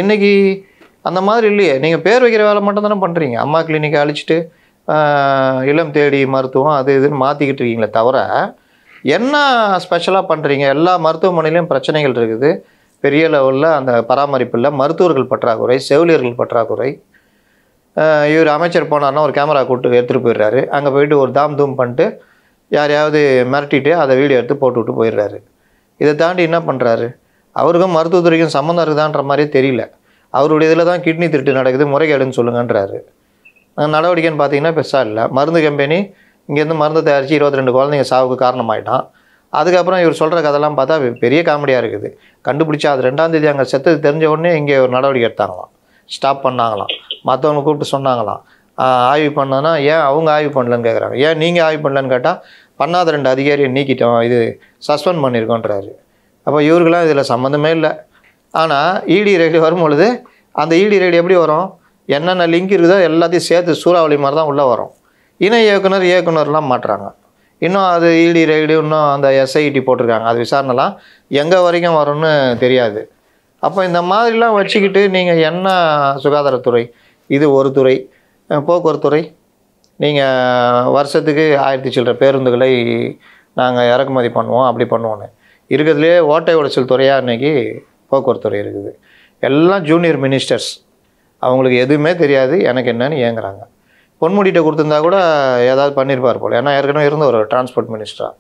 இன்றைக்கி அந்த மாதிரி இல்லையே. நீங்கள் பேர் வைக்கிற வேலை மட்டும் தானே பண்ணுறீங்க. அம்மா கிளினிக்கை அழிச்சிட்டு இளம் தேடி மருத்துவம் அது இதுன்னு மாற்றிக்கிட்டு இருக்கீங்களே தவிர என்ன ஸ்பெஷலாக பண்ணுறீங்க? எல்லா மருத்துவமனையிலையும் பிரச்சனைகள் இருக்குது. பெரிய லெவலில் அந்த பராமரிப்பில் மருத்துவர்கள் பற்றாக்குறை, செவிலியர்கள் பற்றாக்குறை. இவர் அமைச்சர் போனார்னா ஒரு கேமரா கூப்பிட்டு எடுத்துகிட்டு போயிடுறாரு. அங்கே போயிட்டு ஒரு தாம் தூம் பண்ணிட்டு யாரையாவது மிரட்டிட்டு அதை வீடியோ எடுத்து போட்டுவிட்டு போயிடுறாரு. இதை தாண்டி என்ன பண்ணுறாரு? அவருக்கும் மருத்துவத்துறைக்கும் சம்மந்தம் இருக்குதான்ற மாதிரியே தெரியல. அவருடைய இதில் தான் கிட்னி திருட்டு நடக்குது, முறைகேடுன்னு சொல்லுங்கன்றாரு. நடவடிக்கைன்னு பார்த்தீங்கன்னா பெருசாக இல்லை. மருந்து கம்பெனி இங்கேருந்து மருந்து தயாரித்து 22 குழந்தைங்க சாவுக்கு காரணமாயிட்டான். அதுக்கப்புறம் இவர் சொல்கிற கதைலாம் பார்த்தா பெரிய காமெடியாக இருக்குது. கண்டுபிடிச்சா அது 2ஆம் தேதி அங்கே செத்தது தெரிஞ்ச உடனே இங்கே ஒரு நடவடிக்கை எடுத்தாங்களாம், ஸ்டாப் பண்ணாங்களாம். மற்றவங்க கூப்பிட்டு சொன்னாங்களாம் ஆய்வு பண்ணனா ஏன் அவங்க ஆய்வு பண்ணலன்னு கேட்குறாங்க. ஏன் நீங்கள் ஆய்வு பண்ணலன்னு கேட்டால் பண்ணாத 2 அதிகாரியை நீக்கிட்டோம், இது சஸ்பெண்ட் பண்ணியிருக்கோன்றாரு. அப்போ இவருக்கெல்லாம் இதில் சம்மந்தமே இல்லை. ஆனால் இடி ரைடு வரும்பொழுது அந்த இடி ரைடு எப்படி வரும்? என்னென்ன லிங்க் இருக்குதோ எல்லாத்தையும் சேர்த்து சூறாவளி மாதிரி தான் உள்ளே வரும். இணை இயக்குனர்லாம் மாட்டுறாங்க. இன்னும் அது இடி ரைடு இன்னும் அந்த எஸ்ஐடி போட்டிருக்காங்க. அது விசாரணைலாம் எங்கே வரைக்கும் வரும்னு தெரியாது. அப்போ இந்த மாதிரிலாம் வச்சுக்கிட்டு நீங்கள் என்ன சுகாதாரத்துறை, இது ஒரு துறை, போக்குவரத்துறை நீங்கள் வருஷத்துக்கு 1000 சில்லற பேருந்துகளை நாங்கள் இறக்குமதி பண்ணுவோம், அப்படி பண்ணுவோன்னு இருக்கிறதுலே ஓட்டை உடைச்சல் துறையாக இன்றைக்கி போக்குவரத்துறை இருக்குது. எல்லாம் ஜூனியர் மினிஸ்டர்ஸ், அவங்களுக்கு எதுவுமே தெரியாது எனக்கு என்னன்னு ஏங்குறாங்க. பொன்முடிகிட்ட கொடுத்துருந்தா கூட ஏதாவது பண்ணியிருப்பார் போல், ஏன்னா ஏற்கனவே இருந்த ஒரு டிரான்ஸ்போர்ட் மினிஸ்டராக.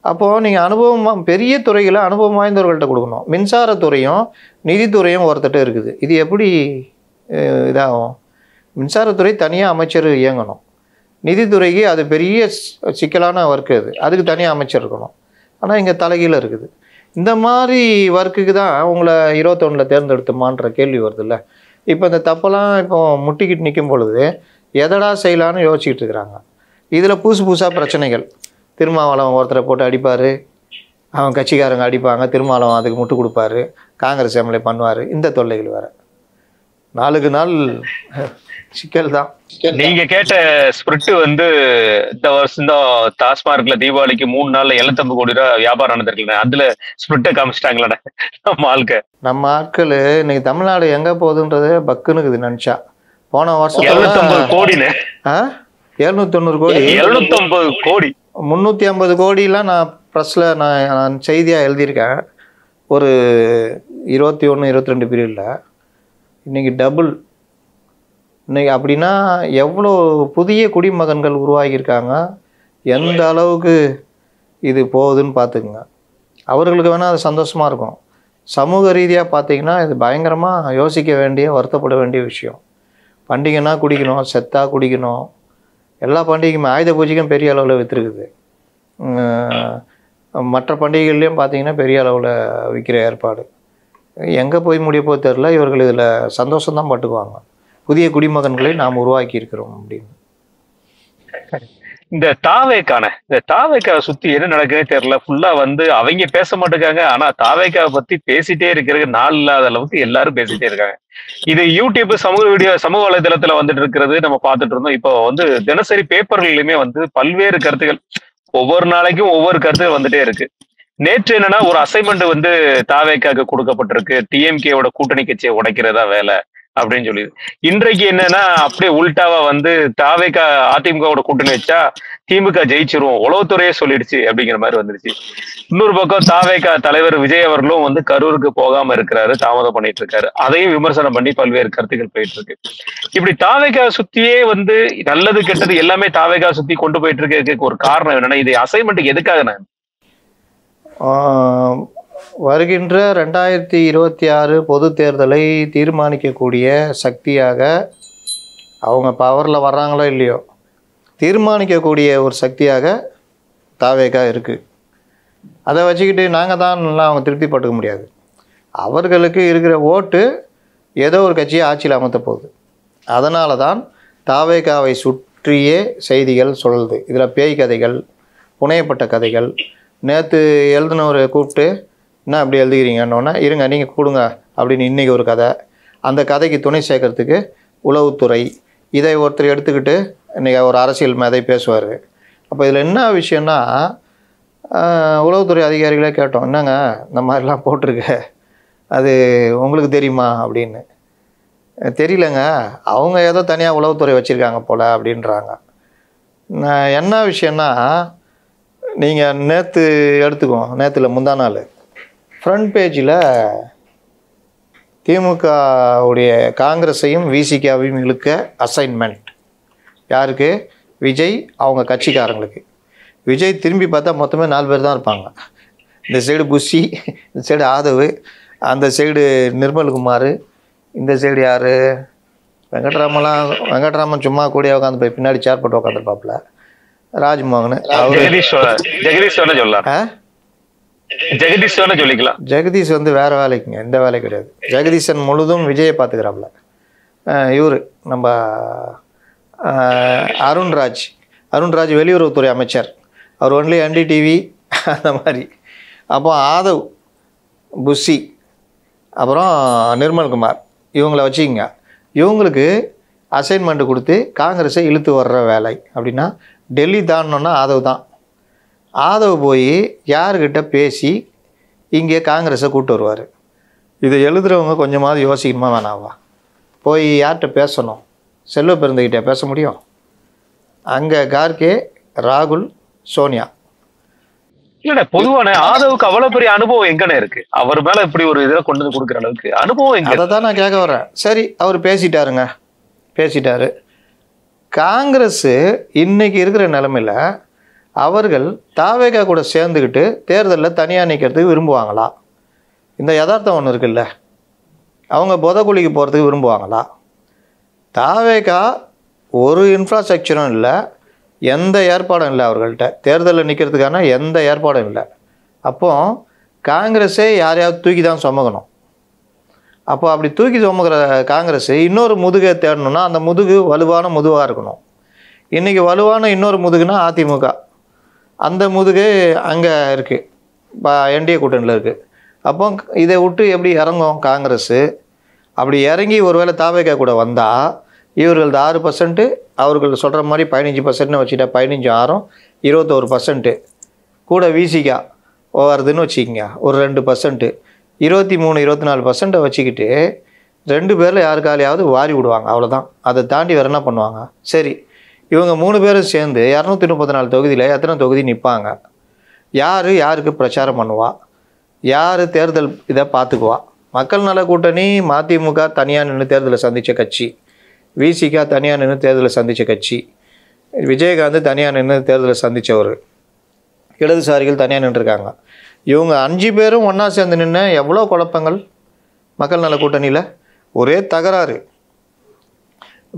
அப்போது நீங்கள் அனுபவம் பெரிய துறைகளை அனுபவம் வாய்ந்தவர்கள்ட்ட கொடுக்கணும். மின்சாரத்துறையும் நிதித்துறையும் ஒருத்தட்ட இருக்குது. இது எப்படி இதாகும்? மின்சாரத்துறை தனியாக அமைச்சர் இயங்கணும், நிதித்துறைக்கு அது பெரிய சிக்கலான ஒர்க்கு, அதுக்கு தனியாக அமைச்சர் இருக்கணும். ஆனால் இங்கே தலைகீழ இருக்குது. இந்த மாதிரி ஒர்க்குக்கு தான் உங்களை 21 தேர்ந்தெடுத்துமான்ற கேள்வி வருதுல்ல. இப்போ இந்த தப்பெல்லாம் இப்போ முட்டிக்கிட்டு நிற்கும் பொழுது எதடா செய்யலான்னு யோசிச்சுட்டு இருக்கிறாங்க. இதில் புதுசாக பிரச்சனைகள். திருமாவளவன் ஒருத்தரை போட்டு அடிப்பார், அவன் கட்சிக்காரங்க அடிப்பாங்க, திருமாவளவன் அதுக்கு முட்டு கொடுப்பாரு, காங்கிரஸ் எம்எல்ஏ பண்ணுவார். இந்த தொல்லைகள் வேறு நாளுக்கு நாள் சிக்கல் தான். நீங்க கேட்ட ஸ்பிரிட் வந்து இந்த வருஷம் தான் டாஸ்மார்க்ல தீபாவளிக்கு 3 நாள்ல 750 கோடி ரூபாய் வியாபாரம் நடந்திருக்கல. அதுல ஸ்பிரிட்டை காமிச்சிட்டாங்களா நம்ம ஆட்கள்? இன்னைக்கு தமிழ்நாடு எங்க போகுதுன்றது பக்குன்னு நினைச்சா. போன வருஷம் 750 கோடின்னு 790 கோடி 750 கோடி 350 கோடிலாம் நான் ப்ரெஸ்ஸில் நான் செய்தியாக எழுதியிருக்கேன். ஒரு 21-22 பீரியடில் இன்றைக்கி டபுள். இன்றைக்கி அப்படின்னா எவ்வளோ புதிய குடிமகன்கள் உருவாகியிருக்காங்க, எந்த அளவுக்கு இது போகுதுன்னு பார்த்துக்குங்க. அவர்களுக்கு வேணால் அது சந்தோஷமாக இருக்கும். சமூக ரீதியாக பார்த்தீங்கன்னா இது பயங்கரமாக யோசிக்க வேண்டிய, வருத்தப்பட வேண்டிய விஷயம். பண்டிகைன்னா குடிக்கணும், செத்தா குடிக்கணும். எல்லா பண்டிகைக்குமே ஆயுத பூஜைக்கும் பெரிய அளவில் விற்றுருக்குது. மற்ற பண்டிகைகள்லேயும் பார்த்தீங்கன்னா பெரிய அளவில் விற்கிற ஏற்பாடு. எங்கே போய் முடிய போது தெரில. இவர்கள் இதில் சந்தோஷம்தான் பட்டுக்குவாங்க. புதிய குடிமகன்களை நாம் உருவாக்கி இருக்கிறோம் அப்படின்னு. இந்த தாவேக்காவை சுத்தி என்ன நடக்குதுன்னே தெரியல. ஃபுல்லா அவங்க பேச மாட்டேங்காங்க. ஆனா தாவேக்காவை பத்தி பேசிட்டே இருக்கிறது நாள் இல்லாத அளவுக்கு எல்லாரும் பேசிட்டே இருக்காங்க. இது யூடியூப் சமூக வலைதளத்துல வந்துட்டு இருக்கிறது நம்ம பார்த்துட்டு இருந்தோம். இப்போ தினசரி பேப்பர்கள்லயுமே பல்வேறு கருத்துக்கள், ஒவ்வொரு நாளைக்கும் ஒவ்வொரு கருத்துக்கள் வந்துட்டே இருக்கு. நேற்று என்னன்னா ஒரு அசைன்மெண்ட் தாவேக்காக்கு கொடுக்கப்பட்டிருக்கு. டிஎம்கேவோட கூட்டணி கட்சியை உடைக்கிறதா வேலை அப்படின்னு சொல்லி. இன்றைக்கு என்னன்னா அப்படியே உல்டாவா தாவேக்கா அதிமுகவோட கூட்டணி வச்சா திமுக ஜெயிச்சிரும், உளவுத்துறையே சொல்லிடுச்சு அப்படிங்கிற மாதிரி வந்துருச்சு. இன்னொரு பக்கம் தாவேக்கா தலைவர் விஜய் அவர்களும் கரூருக்கு போகாம இருக்கிறாரு, தாமதம் பண்ணிட்டு இருக்காரு. அதையும் விமர்சனம் பண்ணி பல்வேறு கருத்துக்கள் போயிட்டு இருக்கு. இப்படி தாவேக்கா சுத்தியே நல்லது கெட்டது எல்லாமே தாவேக்கா சுத்தி கொண்டு போயிட்டு இருக்க ஒரு காரணம் என்னன்னா, இது அசைன்மெண்ட்டுக்கு எதுக்காக நான் வருகின்ற 2026 பொது தேர்தலை தீர்மானிக்கக்கூடிய சக்தியாக அவங்க பவரில் வர்றாங்களோ இல்லையோ, தீர்மானிக்கக்கூடிய ஒரு சக்தியாக தாவேக்கா இருக்குது. அதை வச்சுக்கிட்டு நாங்கள் தான்லாம் அவங்க திருப்தி பட்டுக்க முடியாது. அவர்களுக்கு இருக்கிற ஓட்டு ஏதோ ஒரு கட்சியை ஆட்சியில் அமர்த்த போகுது. அதனால தான் தாவேக்காவை சுற்றியே செய்திகள் சொல்லுது. இதில் பேய் கதைகள், புனையப்பட்ட கதைகள். நேற்று எழுதினவரை கூப்பிட்டு என்ன அப்படி எழுதுகிறீங்கன்னொன்னே, இருங்க நீங்கள் கொடுங்க அப்படின்னு இன்றைக்கி ஒரு கதை. அந்த கதைக்கு துணை சேர்க்கறதுக்கு உளவுத்துறை, இதை ஒருத்தர் எடுத்துக்கிட்டு இன்றைக்கி ஒரு அரசியல் மேதை பேசுவார். அப்போ இதில் என்ன விஷயம்னா, உளவுத்துறை அதிகாரிகளே கேட்டோம், என்னங்க இந்த மாதிரிலாம் போட்டிருக்க, அது உங்களுக்கு தெரியுமா அப்படின்னு. தெரியலங்க, அவங்க ஏதோ தனியாக உளவுத்துறை வச்சுருக்காங்க போல் அப்படின்றாங்க. என்ன விஷயம்னா, நீங்கள் நேற்று எடுத்துக்குவோம், நேற்றுல முந்தா நாள் ஃப்ரண்ட் பேஜில் திமுகவுடைய காங்கிரஸையும் விசிகாவையும் இழுக்க அசைன்மெண்ட். யாருக்கு? விஜய் அவங்க கட்சிக்காரங்களுக்கு. விஜய் திரும்பி பார்த்தா மொத்தமே 4 பேர் தான் இருப்பாங்க. இந்த சைடு புஷி, இந்த சைடு ஆதவ், அந்த சைடு நிர்மல்குமார், இந்த சைடு யார் வெங்கட்ராமன் சும்மா கூட உட்காந்து போய் பின்னாடி சேர் போட்டு உட்காந்துருப்பாப்புல ராஜ்மோகன். ஜெகதீஷ் வேற வேலைக்குங்க, இந்த வேலை கிடையாது. ஜெகதீசன் முழுதும் விஜயை பார்த்துக்கிறாப்புல. இவர் நம்ம அருண்ராஜ் வெளியுறவுத்துறை அமைச்சர், அவர் ஒன்லி NDTV அந்த மாதிரி. அப்போ ஆதவ், புஷி, அப்புறம் நிர்மல்குமார், இவங்கள வச்சுக்கிங்க. இவங்களுக்கு அசைன்மெண்ட்டு கொடுத்து காங்கிரஸை இழுத்து வர்ற வேலை. அப்படின்னா டெல்லி தாண்டோன்னா ஆதவ் போய் யார்கிட்ட பேசி இங்கே காங்கிரஸை கூப்பிட்டு வருவார். இதை எழுதுகிறவங்க கொஞ்சமாவது யோசிக்கணுமா வேணாவா? போய் யார்கிட்ட பேசணும்? செல்வ பெருந்தகிட்ட பேச முடியும்? அங்கே கார்கே, ராகுல், சோனியா. இல்ல பொதுவான ஆதவுக்கு அவ்வளவு பெரிய அனுபவம் எங்கன்னு இருக்கு? அவர் மேல இப்படி ஒரு இதை கொண்டு வந்து கொடுக்குற அளவுக்கு அனுபவம் எங்க? அதை தான் நான் கேட்க வரேன். சரி, அவர் பேசிட்டாரு. காங்கிரஸ் இன்னைக்கு இருக்கிற நிலைமையில் அவர்கள் தாவேகா கூட சேர்ந்துக்கிட்டு தேர்தலில் தனியாக நிற்கிறதுக்கு விரும்புவாங்களா? இந்த யதார்த்தம் ஒன்று இருக்குல்ல, அவங்க புதக்குழிக்கு போகிறதுக்கு விரும்புவாங்களா? தாவேகா ஒரு இன்ஃப்ராஸ்ட்ரக்சரும் இல்லை, எந்த ஏற்பாடும் இல்லை அவர்கள்ட்ட. தேர்தலில் நிற்கிறதுக்கான எந்த ஏற்பாடும் இல்லை. அப்போது காங்கிரஸே யாரையாவது தூக்கி தான் சுமக்கணும். அப்போ அப்படி தூக்கி சுமக்கிற காங்கிரஸ் இன்னொரு முதுகை தேடணுன்னா அந்த முதுகு வலுவான முதுகாக இருக்கணும். இன்றைக்கி வலுவான இன்னொரு முதுகுனா அதிமுக. அந்த முதுகு அங்கே இருக்குது, இப்போ NDA கூட்டணியில் இருக்குது. அப்போ இதை விட்டு எப்படி இறங்கும் காங்கிரஸ்? அப்படி இறங்கி ஒருவேளை தாவேகா கூட வந்தால் இவர்களது 6%, அவர்கள் சொல்கிற மாதிரி 15% வச்சுட்டா 15 6 21% கூட விசிகா வருதுன்னு வச்சுக்கிங்க. ஒரு 2% 23 24% வச்சுக்கிட்டு 2 பேரில் யாருக்காலையாவது வாரி விடுவாங்க, அவ்வளோதான். அதை தாண்டி வேறு என்ன பண்ணுவாங்க? சரி, இவங்க 3 பேரும் சேர்ந்து 234 தொகுதியில் எத்தனை தொகுதி நிற்பாங்க? யாருக்கு பிரச்சாரம் பண்ணுவா? யார் தேர்தல் இதை பார்த்துக்குவா? மக்கள் நல கூட்டணி மதிமுக தனியாக நின்று தேர்தலை சந்தித்த கட்சி, விசிகா தனியாக நின்று தேர்தலை சந்தித்த கட்சி, விஜயகாந்த் தனியாக நின்று தேர்தலை சந்தித்தவர், இடதுசாரிகள் தனியாக நின்றுருக்காங்க. இவங்க 5 பேரும் ஒன்றா சேர்ந்து நின்று எவ்வளோ குழப்பங்கள் மக்கள் நல கூட்டணியில். ஒரே தகராறு.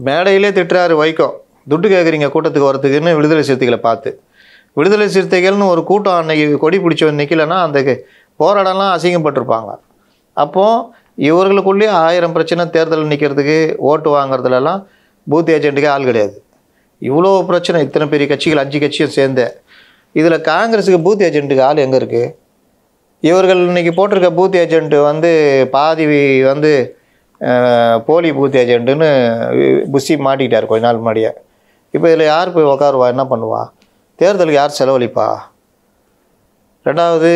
மேடையிலே திட்டுறாரு வைகோ, துட்டு கேட்குறீங்க கூட்டத்துக்கு வரத்துக்குன்னு விடுதலை சிறுத்தைகளை பார்த்து. விடுதலை சிறுத்தைகள்னு ஒரு கூட்டம் அன்னைக்கு கொடி பிடிச்சவன் நிற்கலைன்னா அந்த போராடலாம் அசிங்கப்பட்டிருப்பாங்க. அப்போது இவர்களுக்குள்ளேயே 1000 பிரச்சனை. தேர்தல் நிற்கிறதுக்கு ஓட்டு வாங்குறதுலலாம் பூத் ஏஜென்ட்டுக்கே ஆள் கிடையாது. இவ்வளோ பிரச்சனை, இத்தனை பெரிய கட்சிகள் 5 கட்சியும் சேர்ந்து. இதில் காங்கிரஸுக்கு பூத் ஏஜென்ட்டுக்கு ஆள் எங்கே இருக்குது? இவர்கள் இன்றைக்கி போட்டிருக்க பூத் ஏஜென்ட்டு வந்து பாதி வந்து போலி பூத் ஏஜென்ட்டுன்னு புஷி மாட்டிக்கிட்டார் கொஞ்ச நாள் முன்னாடியே. இப்போ இதில் யார் போய் உக்காருவா? என்ன பண்ணுவா? தேர்தலுக்கு யார் செலவழிப்பா? ரெண்டாவது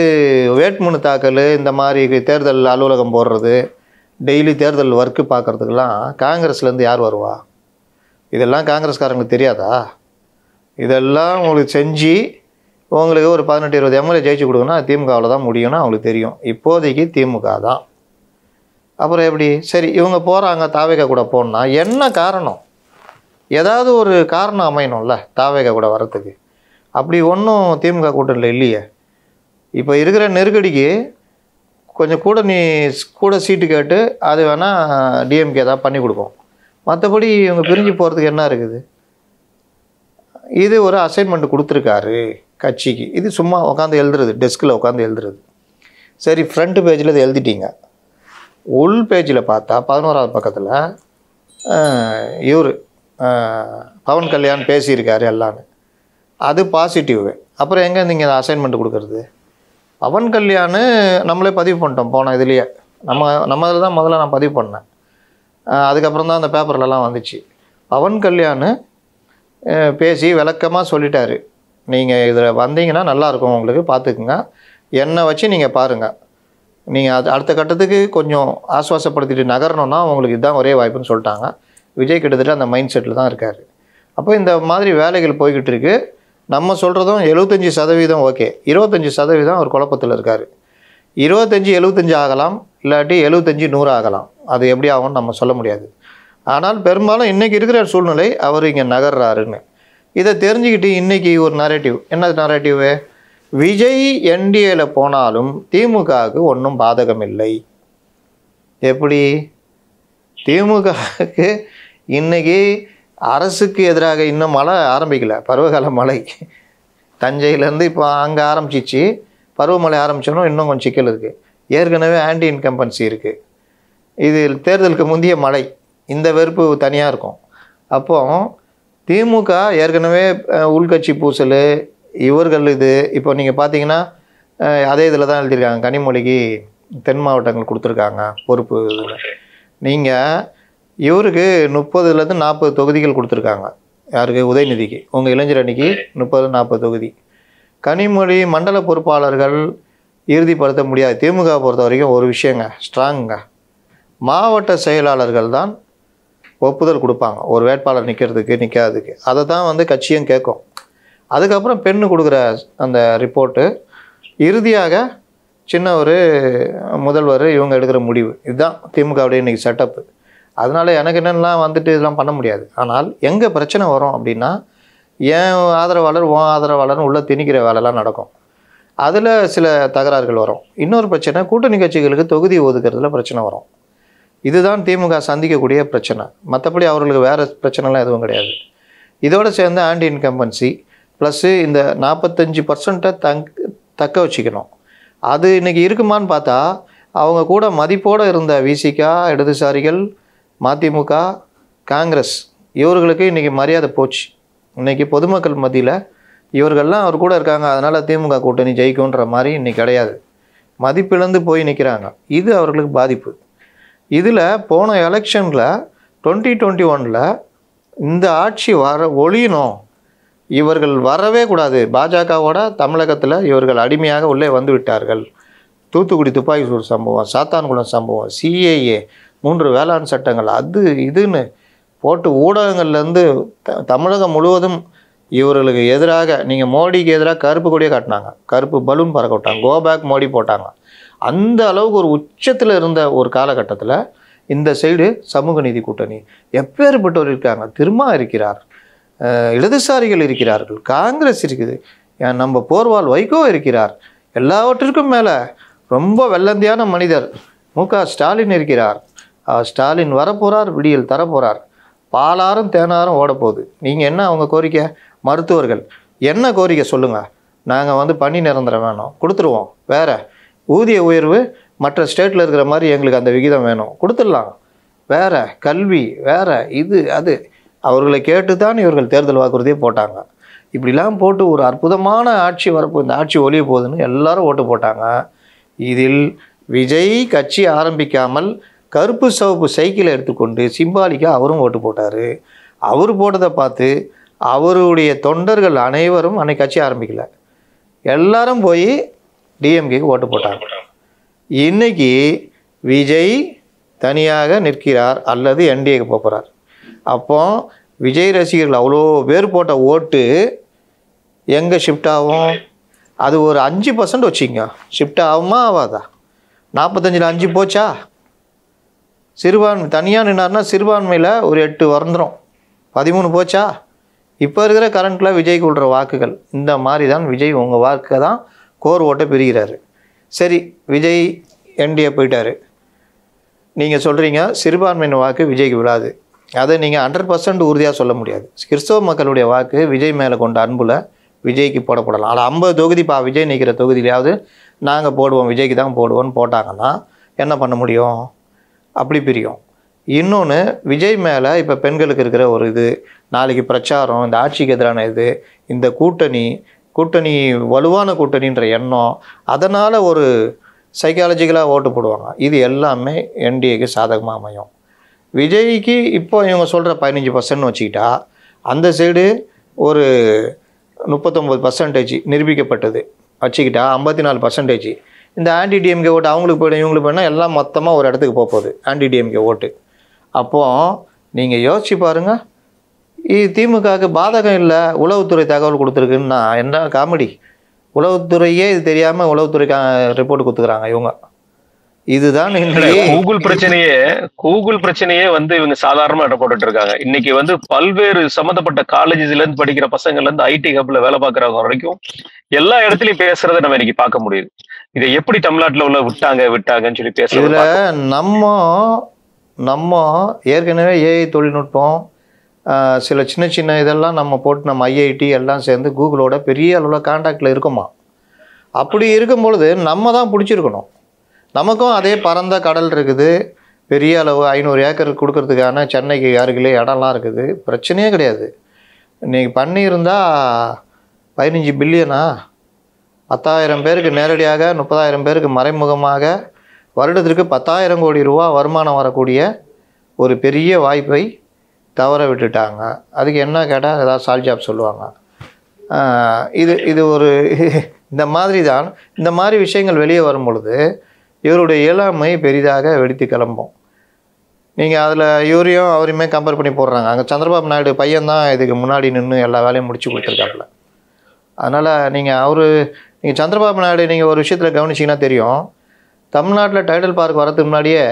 வேட்புமனு தாக்கல், இந்த மாதிரி தேர்தல் அலுவலகம் போடுறது, டெய்லி தேர்தல் ஒர்க்கு பார்க்குறதுக்கெல்லாம் காங்கிரஸ்லேருந்து யார் வருவா? இதெல்லாம் காங்கிரஸ்காரங்களுக்கு தெரியாதா? இதெல்லாம் உங்களுக்கு செஞ்சு உங்களுக்கு ஒரு 18-20 எம்எல்ஏ ஜெயிச்சு கொடுக்கணும்னா திமுகவில் தான் முடியும்னு அவங்களுக்கு தெரியும். இப்போதைக்கு திமுக தான். அப்புறம் எப்படி? சரி, இவங்க போகிறாங்க தாவேகா கூட போகணுன்னா என்ன காரணம்? ஏதாவது ஒரு காரணம் அமையணும்ல தாவேகா கூட வரத்துக்கு. அப்படி ஒன்றும் திமுக கூட்டணியில் இல்லையே. இப்போ இருக்கிற நெருக்கடிக்கு கொஞ்சம் கூட சீட்டு கேட்டு அது வேணால் டிஎம்கே தான் பண்ணி கொடுப்போம். மற்றபடி இவங்க பிரிஞ்சு போகிறதுக்கு என்ன இருக்குது? இது ஒரு அசைன்மெண்ட் கொடுத்துருக்காரு கட்சிக்கு. இது சும்மா உட்காந்து எழுதுறது, டெஸ்கில் உட்காந்து எழுதுறது. சரி, ஃப்ரண்ட் பேஜில் இதை எழுதிட்டீங்க. உள் பேஜில் பார்த்தா 11வது பக்கத்தில் இவர் பவன் கல்யாண் பேசியிருக்காரு எல்லான்னு. அது பாசிட்டிவ். அப்புறம் எங்கே நீங்கள் அசைன்மெண்ட் கொடுக்குறது? பவன் கல்யாண் நம்மளே பதிவு பண்ணிட்டோம் போன இதுலேயே. நம்ம இதில் தான் முதல்ல நான் பதிவு பண்ணேன். அதுக்கப்புறம் தான் அந்த பேப்பர்லலாம் வந்துச்சு. பவன் கல்யாண் பேசி விளக்கமாக சொல்லிட்டாரு, நீங்கள் இதில் வந்தீங்கன்னா நல்லாயிருக்கும், உங்களுக்கு பார்த்துக்குங்க, என்னை வச்சு நீங்கள் பாருங்கள், நீங்கள் அடுத்த கட்டத்துக்கு கொஞ்சம் ஆஸ்வாசப்படுத்திட்டு நகரணும்னா உங்களுக்கு இதுதான் ஒரே வாய்ப்புன்னு சொல்லிட்டாங்க. விஜய் கிட்டத்தட்ட அந்த மைண்ட் செட்டில் தான் இருக்கார். அப்போ இந்த மாதிரி வேலைகள் போய்கிட்டு இருக்குது. நம்ம சொல்கிறதும் 75% ஓகே, 25% ஒரு குழப்பத்தில் இருக்கார். 25-75 ஆகலாம், இல்லாட்டி 75-100 ஆகலாம். அது எப்படி ஆகும்னு நம்ம சொல்ல முடியாது. ஆனால் பெரும்பாலும் இன்றைக்கி இருக்கிற சூழ்நிலை அவர் இங்கே நகர்றாருன்னு இதை தெரிஞ்சுக்கிட்டு இன்றைக்கி ஒரு நரேட்டிவ். என்ன நரேட்டிவு? விஜய் என்டிஏல போனாலும் திமுகவுக்கு ஒன்றும் பாதகம் இல்லை. எப்படி? திமுகவுக்கு இன்றைக்கி அரசுக்கு எதிராக இன்னும் மழை ஆரம்பிக்கலை, பருவகால மழை. தஞ்சையிலேருந்து இப்போ அங்கே ஆரம்பிச்சிச்சு, பருவமழை ஆரம்பித்தோன்னா இன்னும் கொஞ்சம் சிக்கல் இருக்குது. ஏற்கனவே ஆன்டி இன்கம்பன்சி இருக்குது. இது தேர்தலுக்கு முந்தைய மழை, இந்த வெறுப்பு தனியாக இருக்கும். அப்போது திமுக ஏற்கனவே உள்கட்சி பூசல் இவர்கள். இது இப்போ நீங்கள் பார்த்தீங்கன்னா அதே இதில் தான் எழுதியிருக்காங்க, கனிமொழிக்கு தென் மாவட்டங்கள் கொடுத்துருக்காங்க பொறுப்பு இதில். நீங்கள் இவருக்கு 30லேருந்து 40 தொகுதிகள் கொடுத்துருக்காங்க. யாருக்கு? உதயநிதிக்கு. உங்கள் இளைஞர் அணிக்கு 30-40 தொகுதி. கனிமொழி மண்டல பொறுப்பாளர்கள் இறுதிப்படுத்த முடியாது. திமுக பொறுத்த வரைக்கும் ஒரு விஷயங்க ஸ்ட்ராங்குங்க, மாவட்ட செயலாளர்கள் தான் ஒப்புதல் கொடுப்பாங்க ஒரு வேட்பாளர் நிற்கிறதுக்கு நிற்காததுக்கு. அதை தான் வந்து கட்சியும் கேட்கும். அதுக்கப்புறம் பெண்ணு கொடுக்குற அந்த ரிப்போர்ட்டு, இறுதியாக சின்ன ஒரு முதல்வர் இவங்க எடுக்கிற முடிவு. இதுதான் திமுகவுடைய இன்றைக்கி செட்டப்பு. அதனால் எனக்கு என்னென்னலாம் வந்துட்டு இதெல்லாம் பண்ண முடியாது. ஆனால் எங்கே பிரச்சனை வரும் அப்படின்னா, ஏன் ஆதரவாளர் ஓன் ஆதரவாளர்னு உள்ளே திணிக்கிற வேலைலாம் நடக்கும். அதில் சில தகராறுகள் வரும். இன்னொரு பிரச்சனை, கூட்டணி கட்சிகளுக்கு தொகுதி ஒதுக்கிறதுல பிரச்சனை வரும். இதுதான் திமுக சந்திக்கக்கூடிய பிரச்சனை. மற்றபடி அவர்களுக்கு வேறு பிரச்சனைலாம் எதுவும் கிடையாது. இதோடு சேர்ந்து ஆன்டி இன்கம்பன்சி ப்ளஸ்ஸு இந்த 45% தக்க வச்சுக்கணும். அது இன்றைக்கி இருக்குமான்னு பார்த்தா, அவங்க கூட மதிப்போடு இருந்த விசிகா, இடதுசாரிகள், மதிமுக, காங்கிரஸ் இவர்களுக்கு இன்றைக்கி மரியாதை போச்சு. இன்றைக்கி பொதுமக்கள் மத்தியில் இவர்கள்லாம் அவர் கூட இருக்காங்க, அதனால் திமுக கூட்டணி ஜெயிக்கும்ன்ற மாதிரி இன்றைக்கி கிடையாது. மதிப்பிழந்து போய் நிற்கிறாங்க. இது அவர்களுக்கு பாதிப்பு. இதில் போன எலெக்ஷனில் 2021 இந்த ஆட்சி ஒழியணும், இவர்கள் வரவே கூடாது, பாஜகவோட தமிழகத்தில் இவர்கள் அடிமையாக உள்ளே வந்து விட்டார்கள். தூத்துக்குடி துப்பாக்கி சூடு சம்பவம், சாத்தான்குளம் சம்பவம், சிஏஏ, 3 வேளாண் சட்டங்கள், அது இதுன்னு போட்டு ஊடகங்கள்லேருந்து தமிழகம் முழுவதும் இவர்களுக்கு எதிராக, நீங்கள் மோடிக்கு எதிராக கருப்பு கொடியே காட்டினாங்க, கருப்பு பலூன் பறக்க விட்டாங்க, கோபேக் மோடி போட்டாங்க. அந்த அளவுக்கு ஒரு உச்சத்தில் இருந்த ஒரு காலகட்டத்தில் இந்த சைடு சமூக நீதி கூட்டணி எப்பேற்பட்டவர் இருக்காங்க. திருமா இருக்கிறார், இடதுசாரிகள் இருக்கிறார்கள், காங்கிரஸ் இருக்குது, நம்ம போர்வால் வைகோ இருக்கிறார். எல்லாவற்றிற்கும் மேலே ரொம்ப வெள்ளந்தியான மனிதர் மு.க. ஸ்டாலின் இருக்கிறார். ஸ்டாலின் வரப்போகிறார், விடியல் தரப்போகிறார். பாலாரும் தேனாரும் ஓடப்போகுது. நீங்கள் என்ன அவங்க கோரிக்கை? மருத்துவர்கள் என்ன கோரிக்கை சொல்லுங்கள். நாங்கள் பணி நிரந்தரம் வேணும், கொடுத்துருவோம். வேறு ஊதிய உயர்வு மற்ற ஸ்டேட்டில் இருக்கிற மாதிரி எங்களுக்கு அந்த விகிதம் வேணும், கொடுத்துடலாம். வேறு கல்வி, வேறு இது அது அவர்களை கேட்டு தான் இவர்கள் தேர்தல் வாக்குறுதியே போட்டாங்க. இப்படிலாம் போட்டு ஒரு அற்புதமான ஆட்சி வரப்போ, இந்த ஆட்சி ஒழிய போகுதுன்னு எல்லாரும் ஓட்டு போட்டாங்க. இதில் விஜய் கட்சி ஆரம்பிக்காமல் கருப்பு சிவப்பு சைக்கிளை எடுத்துக்கொண்டு சிம்பாலிக்காக அவரும் ஓட்டு போட்டார். அவர் போட்டதை பார்த்து அவருடைய தொண்டர்கள் அனைவரும் அன்னைக்கு கட்சி ஆரம்பிக்கல, எல்லாரும் போய் டிஎம்கேக்கு ஓட்டு போட்டாங்க. இன்னைக்கு விஜய் தனியாக நிற்கிறார் அல்லது என்டிஏக்கு போகிறார். அப்போ விஜய் ரசிகர்கள் அவ்வளோ பேர் போட்ட ஓட்டு எங்கே ஷிஃப்ட் ஆகும்? அது ஒரு 5% வச்சுங்க, ஷிஃப்ட் ஆகுமா ஆகாதா? 45ல் 5 போச்சா? சிறுபான்மை தனியாக நின்னார்னா சிறுபான்மையில் ஒரு 8 வந்துடும், 13 போச்சா? இப்போ இருக்கிற கரண்ட்டில் விஜய்க்கு விடுற வாக்குகள் இந்த மாதிரி தான். விஜய் உங்கள் வாக்கை தான் கோர் ஓட்டை பிரிகிறாரு. சரி, விஜய் என்டிஏ போயிட்டார். நீங்கள் சொல்கிறீங்க சிறுபான்மையின் வாக்கு விஜய்க்கு விழாது. அதை நீங்கள் 100% உறுதியாக சொல்ல முடியாது. கிறிஸ்தவ மக்களுடைய வாக்கு விஜய் மேலே கொண்ட அன்புல விஜய்க்கு போடப்படலாம். ஆனால் 50 தொகுதி விஜய் நிற்கிற தொகுதியிலாவது நாங்கள் போடுவோம், விஜய்க்கு தான் போடுவோன்னு போட்டாங்கன்னா என்ன பண்ண முடியும்? அப்படி பிரியும். இன்னொன்று, விஜய் மேலே இப்போ பெண்களுக்கு இருக்கிற ஒரு இது, நாளைக்கு பிரச்சாரம், இந்த ஆட்சிக்கு எதிரான இது, இந்த கூட்டணி வலுவான கூட்டணின்ற எண்ணம், அதனால் ஒரு சைக்காலஜிக்கலாக ஓட்டு போடுவாங்க. இது எல்லாமே என்டிஏக்கு சாதகமாக அமையும். விஜய்க்கு இப்போ இவங்க சொல்கிற 15% வச்சுக்கிட்டா, அந்த சைடு ஒரு 39% நிரூபிக்கப்பட்டது வச்சுக்கிட்டா 54%. இந்த ஆன்டி டிஎம்கே ஓட்டு அவங்களுக்கு போய்டும், இவங்களுக்கு போய்னா எல்லாம் மொத்தமாக ஒரு இடத்துக்கு போகுது ஆன்டி டிஎம்கே ஓட்டு. அப்போது நீங்கள் யோசிச்சு பாருங்கள், இது திமுகவுக்கு பாதகம் இல்லை, உளவுத்துறை தகவல் கொடுத்துருக்குன்னா என்ன காமெடி? உளவுத்துறையே இது தெரியாமல் உளவுத்துறைக்கு ரிப்போர்ட் கொடுத்துக்கிறாங்க இவங்க. இதுதான் கூகுள் பிரச்சனையே இவங்க சாதாரணமா இடம் போட்டுட்டு இருக்காங்க. இன்னைக்கு பல்வேறு சம்பந்தப்பட்ட காலேஜஸ்ல இருந்து படிக்கிற பசங்கள்ல இருந்து ஐடி ஹப்ல வேலை பார்க்கறவங்க வரைக்கும் எல்லா இடத்துலயும் பேசுறதை நம்ம இன்னைக்கு பார்க்க முடியுது. இதை எப்படி தமிழ்நாட்டுல உள்ள விட்டாங்கன்னு சொல்லி பேசுறதுல நம்ம ஏற்கனவே ஏஐ தொழில்நுட்பம் சில சின்ன இதெல்லாம் நம்ம போட்டு நம்ம ஐஐடி எல்லாம் சேர்ந்து கூகுளோட பெரிய அளவில் கான்டாக்டில் இருக்குமா. அப்படி இருக்கும் பொழுது நம்ம தான் பிடிச்சிருக்கணும். நமக்கும் அதே பரந்த கடல் இருக்குது, பெரிய அளவு 500 ஏக்கர் கொடுக்கறதுக்கான சென்னைக்கு அருகிலே இடம்லாம் இருக்குது, பிரச்சனையே கிடையாது. இன்றைக்கி பண்ணியிருந்தால் 15 பில்லியனா, 10,000 பேருக்கு நேரடியாக, 30,000 பேருக்கு மறைமுகமாக வருடத்திற்கு 10,000 கோடி ரூபா வருமானம் வரக்கூடிய ஒரு பெரிய வாய்ப்பை தவற விட்டுட்டாங்க. அதுக்கு என்ன கேட்டால் ஏதாவது சால் ஜாப் சொல்லுவாங்க. இது ஒரு இந்த மாதிரி தான். இந்த மாதிரி விஷயங்கள் வெளியே வரும் பொழுது இவருடைய இயலாமை பெரிதாக வெடித்து கிளம்பும். நீங்கள் அதில் இவரையும் அவரையுமே கம்பேர் பண்ணி போடுறாங்க. அங்கே சந்திரபாபு நாயுடு பையன்தான் இதுக்கு முன்னாடி நின்று எல்லா வேலையும் முடிச்சு கொடுத்துருக்காப்புல. அதனால் நீங்கள் சந்திரபாபு நாயுடு நீங்கள் ஒரு விஷயத்தில் கவனிச்சிங்கன்னா தெரியும், தமிழ்நாட்டில் டைடல் பார்க் வரதுக்கு முன்னாடியே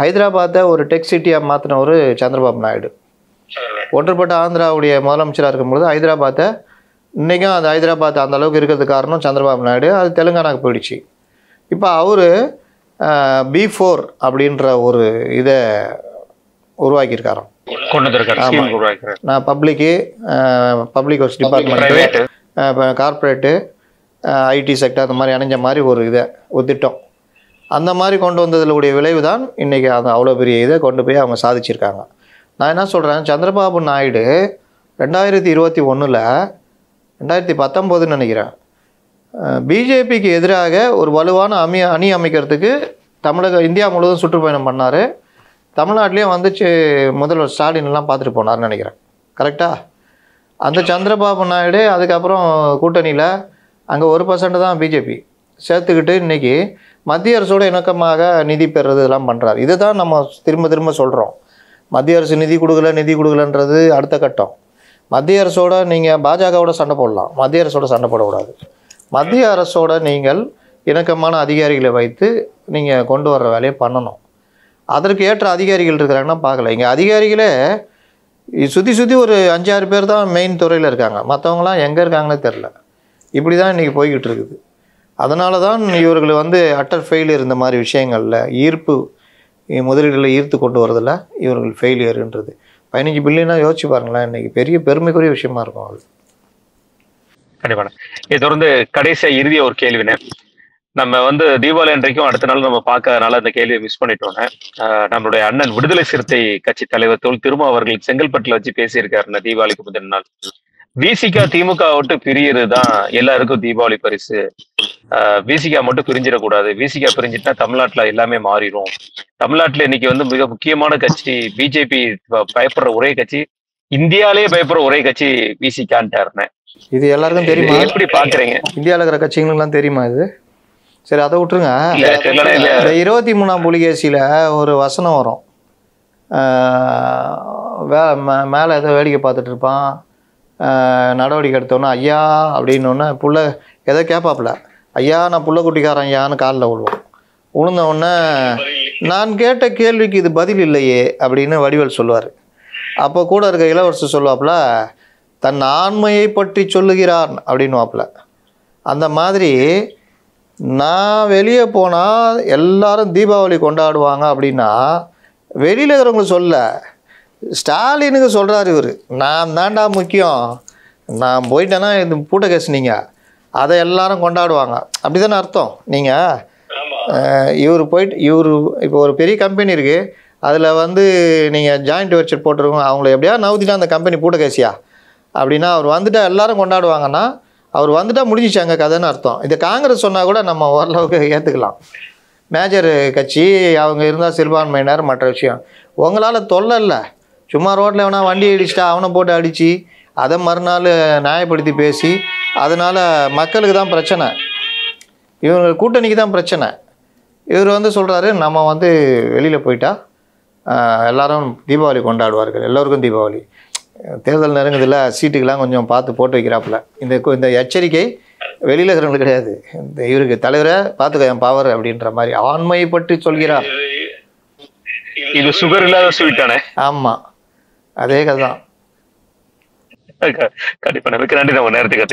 ஹைதராபாத்தை ஒரு டெக் சிட்டியாக மாற்றின ஒரு சந்திரபாபு நாயுடு. ஒன்றுபட்ட ஆந்திராவுடைய முதலமைச்சராக இருக்கும்பொழுது ஹைதராபாத்தை, இன்றைக்கும் அது ஹைதராபாத் அந்த அளவுக்கு இருக்கிறதுக்கு காரணம் சந்திரபாபு நாயுடு. அது தெலுங்கானாவுக்கு போயிடுச்சு. இப்போ அவர் B4 அப்படின்ற ஒரு இதை உருவாக்கியிருக்காராம். நான் public works department, corporate, IT sector அந்த மாதிரி அணைஞ்ச மாதிரி ஒரு திட்டம். அந்த மாதிரி கொண்டு வந்ததுடைய விளைவு தான் இன்றைக்கி அது அவ்வளோ பெரிய இதை கொண்டு போய் அவங்க சாதிச்சிருக்காங்க. நான் என்ன சொல்கிறேன், சந்திரபாபு நாயுடு 2021 2019 நினைக்கிறேன், பிஜேபிக்கு எதிராக ஒரு வலுவான அணி அமைக்கிறதுக்கு இந்தியா முழுவதும் சுற்றுப்பயணம் பண்ணார். தமிழ்நாட்டிலையும் வந்துச்சு, முதல்வர் ஸ்டாலின்லாம் பார்த்துட்டு போனார்னு நினைக்கிறேன். கரெக்டாக? அந்த சந்திரபாபு நாயுடு அதுக்கப்புறம் கூட்டணியில் அங்கே 1% தான் பிஜேபி சேர்த்துக்கிட்டு இன்றைக்கி மத்திய அரசோட இணக்கமாக நிதி பெறுறது இதெல்லாம் பண்ணுறாரு. இதை தான் நம்ம திரும்ப சொல்கிறோம். மத்திய அரசு நிதி கொடுக்கலன்றது அடுத்த கட்டம். மத்திய அரசோட நீங்கள் பாஜகவோட சண்டை போடலாம், மத்திய அரசோட சண்டை போடக்கூடாது. மத்திய அரசோட நீங்கள் இணக்கமான அதிகாரிகளை வைத்து நீங்கள் கொண்டு வர்ற வேலையை பண்ணணும். அதற்கு ஏற்ற அதிகாரிகள் இருக்கிறாங்கன்னா பார்க்கல. இங்கே அதிகாரிகளே சுற்றி ஒரு 5-6 பேர் தான் மெயின் துறையில் இருக்காங்க, மற்றவங்களாம் எங்கே இருக்காங்கன்னே தெரில. இப்படி தான் இன்றைக்கி போய்கிட்டு இருக்குது. அதனால தான் இவர்கள் வந்து அட்டர் ஃபெயிலியர் இந்த மாதிரி விஷயங்களில் ஈர்ப்பு முதலீடுகளை ஈர்த்து கொண்டு வரதில் இவர்கள் ஃபெயிலியர்ன்றது. 15 பில்லியனா யோசிச்சு பாருங்களேன், இன்னைக்கு பெரிய பெருமைக்குரிய விஷயமா இருக்கும் அது. கண்டிப்பா. இதை தொடர்ந்து கடைசியா இறுதிய ஒரு கேள்வினே, நம்ம வந்து தீபாவளி அன்றைக்கும் அடுத்த நாள் நம்ம பார்க்கறதுனால அந்த கேள்வியை மிஸ் பண்ணிட்டோன்னே, நம்மளுடைய அண்ணன் விடுதலை சிறுத்தை கட்சி தலைவர் தொல் திருமா அவர்கள் செங்கல்பட்டுல வச்சு பேசியிருக்காருண்ணே தீபாவளிக்கு முதல் நாள். விசிகா திமுக விட்டு பிரியறது தான் எல்லாருக்கும் தீபாவளி பரிசு. விசிகா மட்டும் பிரிஞ்சிடக்கூடாது. விசிகா பிரிஞ்சிட்டா தமிழ்நாட்டுல எல்லாமே மாறிடும். தமிழ்நாட்டுல இன்னைக்கு வந்து மிக முக்கியமான கட்சி பிஜேபி பயப்படுற ஒரே கட்சி, இந்தியாலே பயப்படுற ஒரே கட்சி விசிகான்ட்டாருண்ணே. இது எல்லாருக்கும் தெரியுமா? எப்படி பாக்குறீங்க? இந்தியாவில் இருக்கிற கட்சிகளுக்கெல்லாம் தெரியுமா இது? சரி, அதை விட்டுருங்க. இந்த 23ஆம் புலிகேசியில் ஒரு வசனம் வரும். மேலே ஏதோ வேடிக்கை பார்த்துட்டு இருப்பான், நடவடிக்கை எடுத்தோன்னே ஐயா அப்படின்னோடனே புள்ள ஏதோ கேட்பாப்புல, ஐயா நான் புள்ள குட்டிக்காரன் ஐயான்னு காலில் விழுவோம். விழுந்தவுடனே நான் கேட்ட கேள்விக்கு இது பதில் இல்லையே அப்படின்னு வடிவேல் சொல்லுவார். அப்போ கூட இருக்க இளவரசர் சொல்லுவாப்புல, தன் ஆண்மையை பற்றி சொல்லுகிறான் அப்படின்வாப்புல. அந்த மாதிரி நான் வெளியே போனால் எல்லாரும் தீபாவளி கொண்டாடுவாங்க அப்படின்னா வெளியில் இருக்கிறவங்களுக்கு சொல்ல, ஸ்டாலினுக்கு சொல்கிறாரு இவர், நான் தாண்டா முக்கியம், நான் போயிட்டேன்னா இது பூட்ட கேஸ் நீங்கள் அதை எல்லாரும் கொண்டாடுவாங்க அப்படி தானே அர்த்தம். நீங்கள் இவர் போயிட்டு இப்போ ஒரு பெரிய கம்பெனி இருக்குது, அதில் வந்து நீங்கள் ஜாயிண்ட் வெர்ச்சர் போட்டிருக்கோங்க, அவங்கள எப்படியா நவுத்திட்டா அந்த கம்பெனி பூட்ட கேசியா அப்படின்னா அவர் வந்துட்டால் எல்லாரும் கொண்டாடுவாங்கன்னா அவர் வந்துட்டால் முடிஞ்சிச்சாங்க கதைன்னு அர்த்தம். இது காங்கிரஸ் சொன்னால் கூட நம்ம ஓரளவுக்கு ஏற்றுக்கலாம், மேஜர் கட்சி அவங்க இருந்தால் சிறுபான்மையினர் மற்ற விஷயம். உங்களால் தொல்லை இல்லை, சும்மா ரோட்டில் எவனா வண்டி அடிச்சிட்டா அவனை போட்டு அடித்து அதை மறுநாள் நியாயப்படுத்தி பேசி அதனால் மக்களுக்கு தான் பிரச்சனை, இவங்க கூட்டணிக்கு தான் பிரச்சனை. இவர் வந்து சொல்கிறாரு நம்ம வந்து வெளியில் போயிட்டா எல்லாரும் தீபாவளி கொண்டாடுவார்கள், எல்லோருக்கும் தீபாவளி, தேர்தல் நெருங்குதில்ல சீட்டுக்கெல்லாம் கொஞ்சம் பார்த்து போட்டு வைக்கிறாப்புல. இந்த எச்சரிக்கை வெளியில் இருக்கிறவங்களுக்கு கிடையாது, இந்த இவருக்கு தலைவரை பார்த்துக்க என் பவர் அப்படின்ற மாதிரி ஆண்மையை பற்றி சொல்கிறார். இது சுகர் இல்லாத ஸ்வீட்டானே. ஆமாம், அதே கதை தான். கண்டிப்பா. மிக்க நன்றி நம்ம நேரத்துக்கு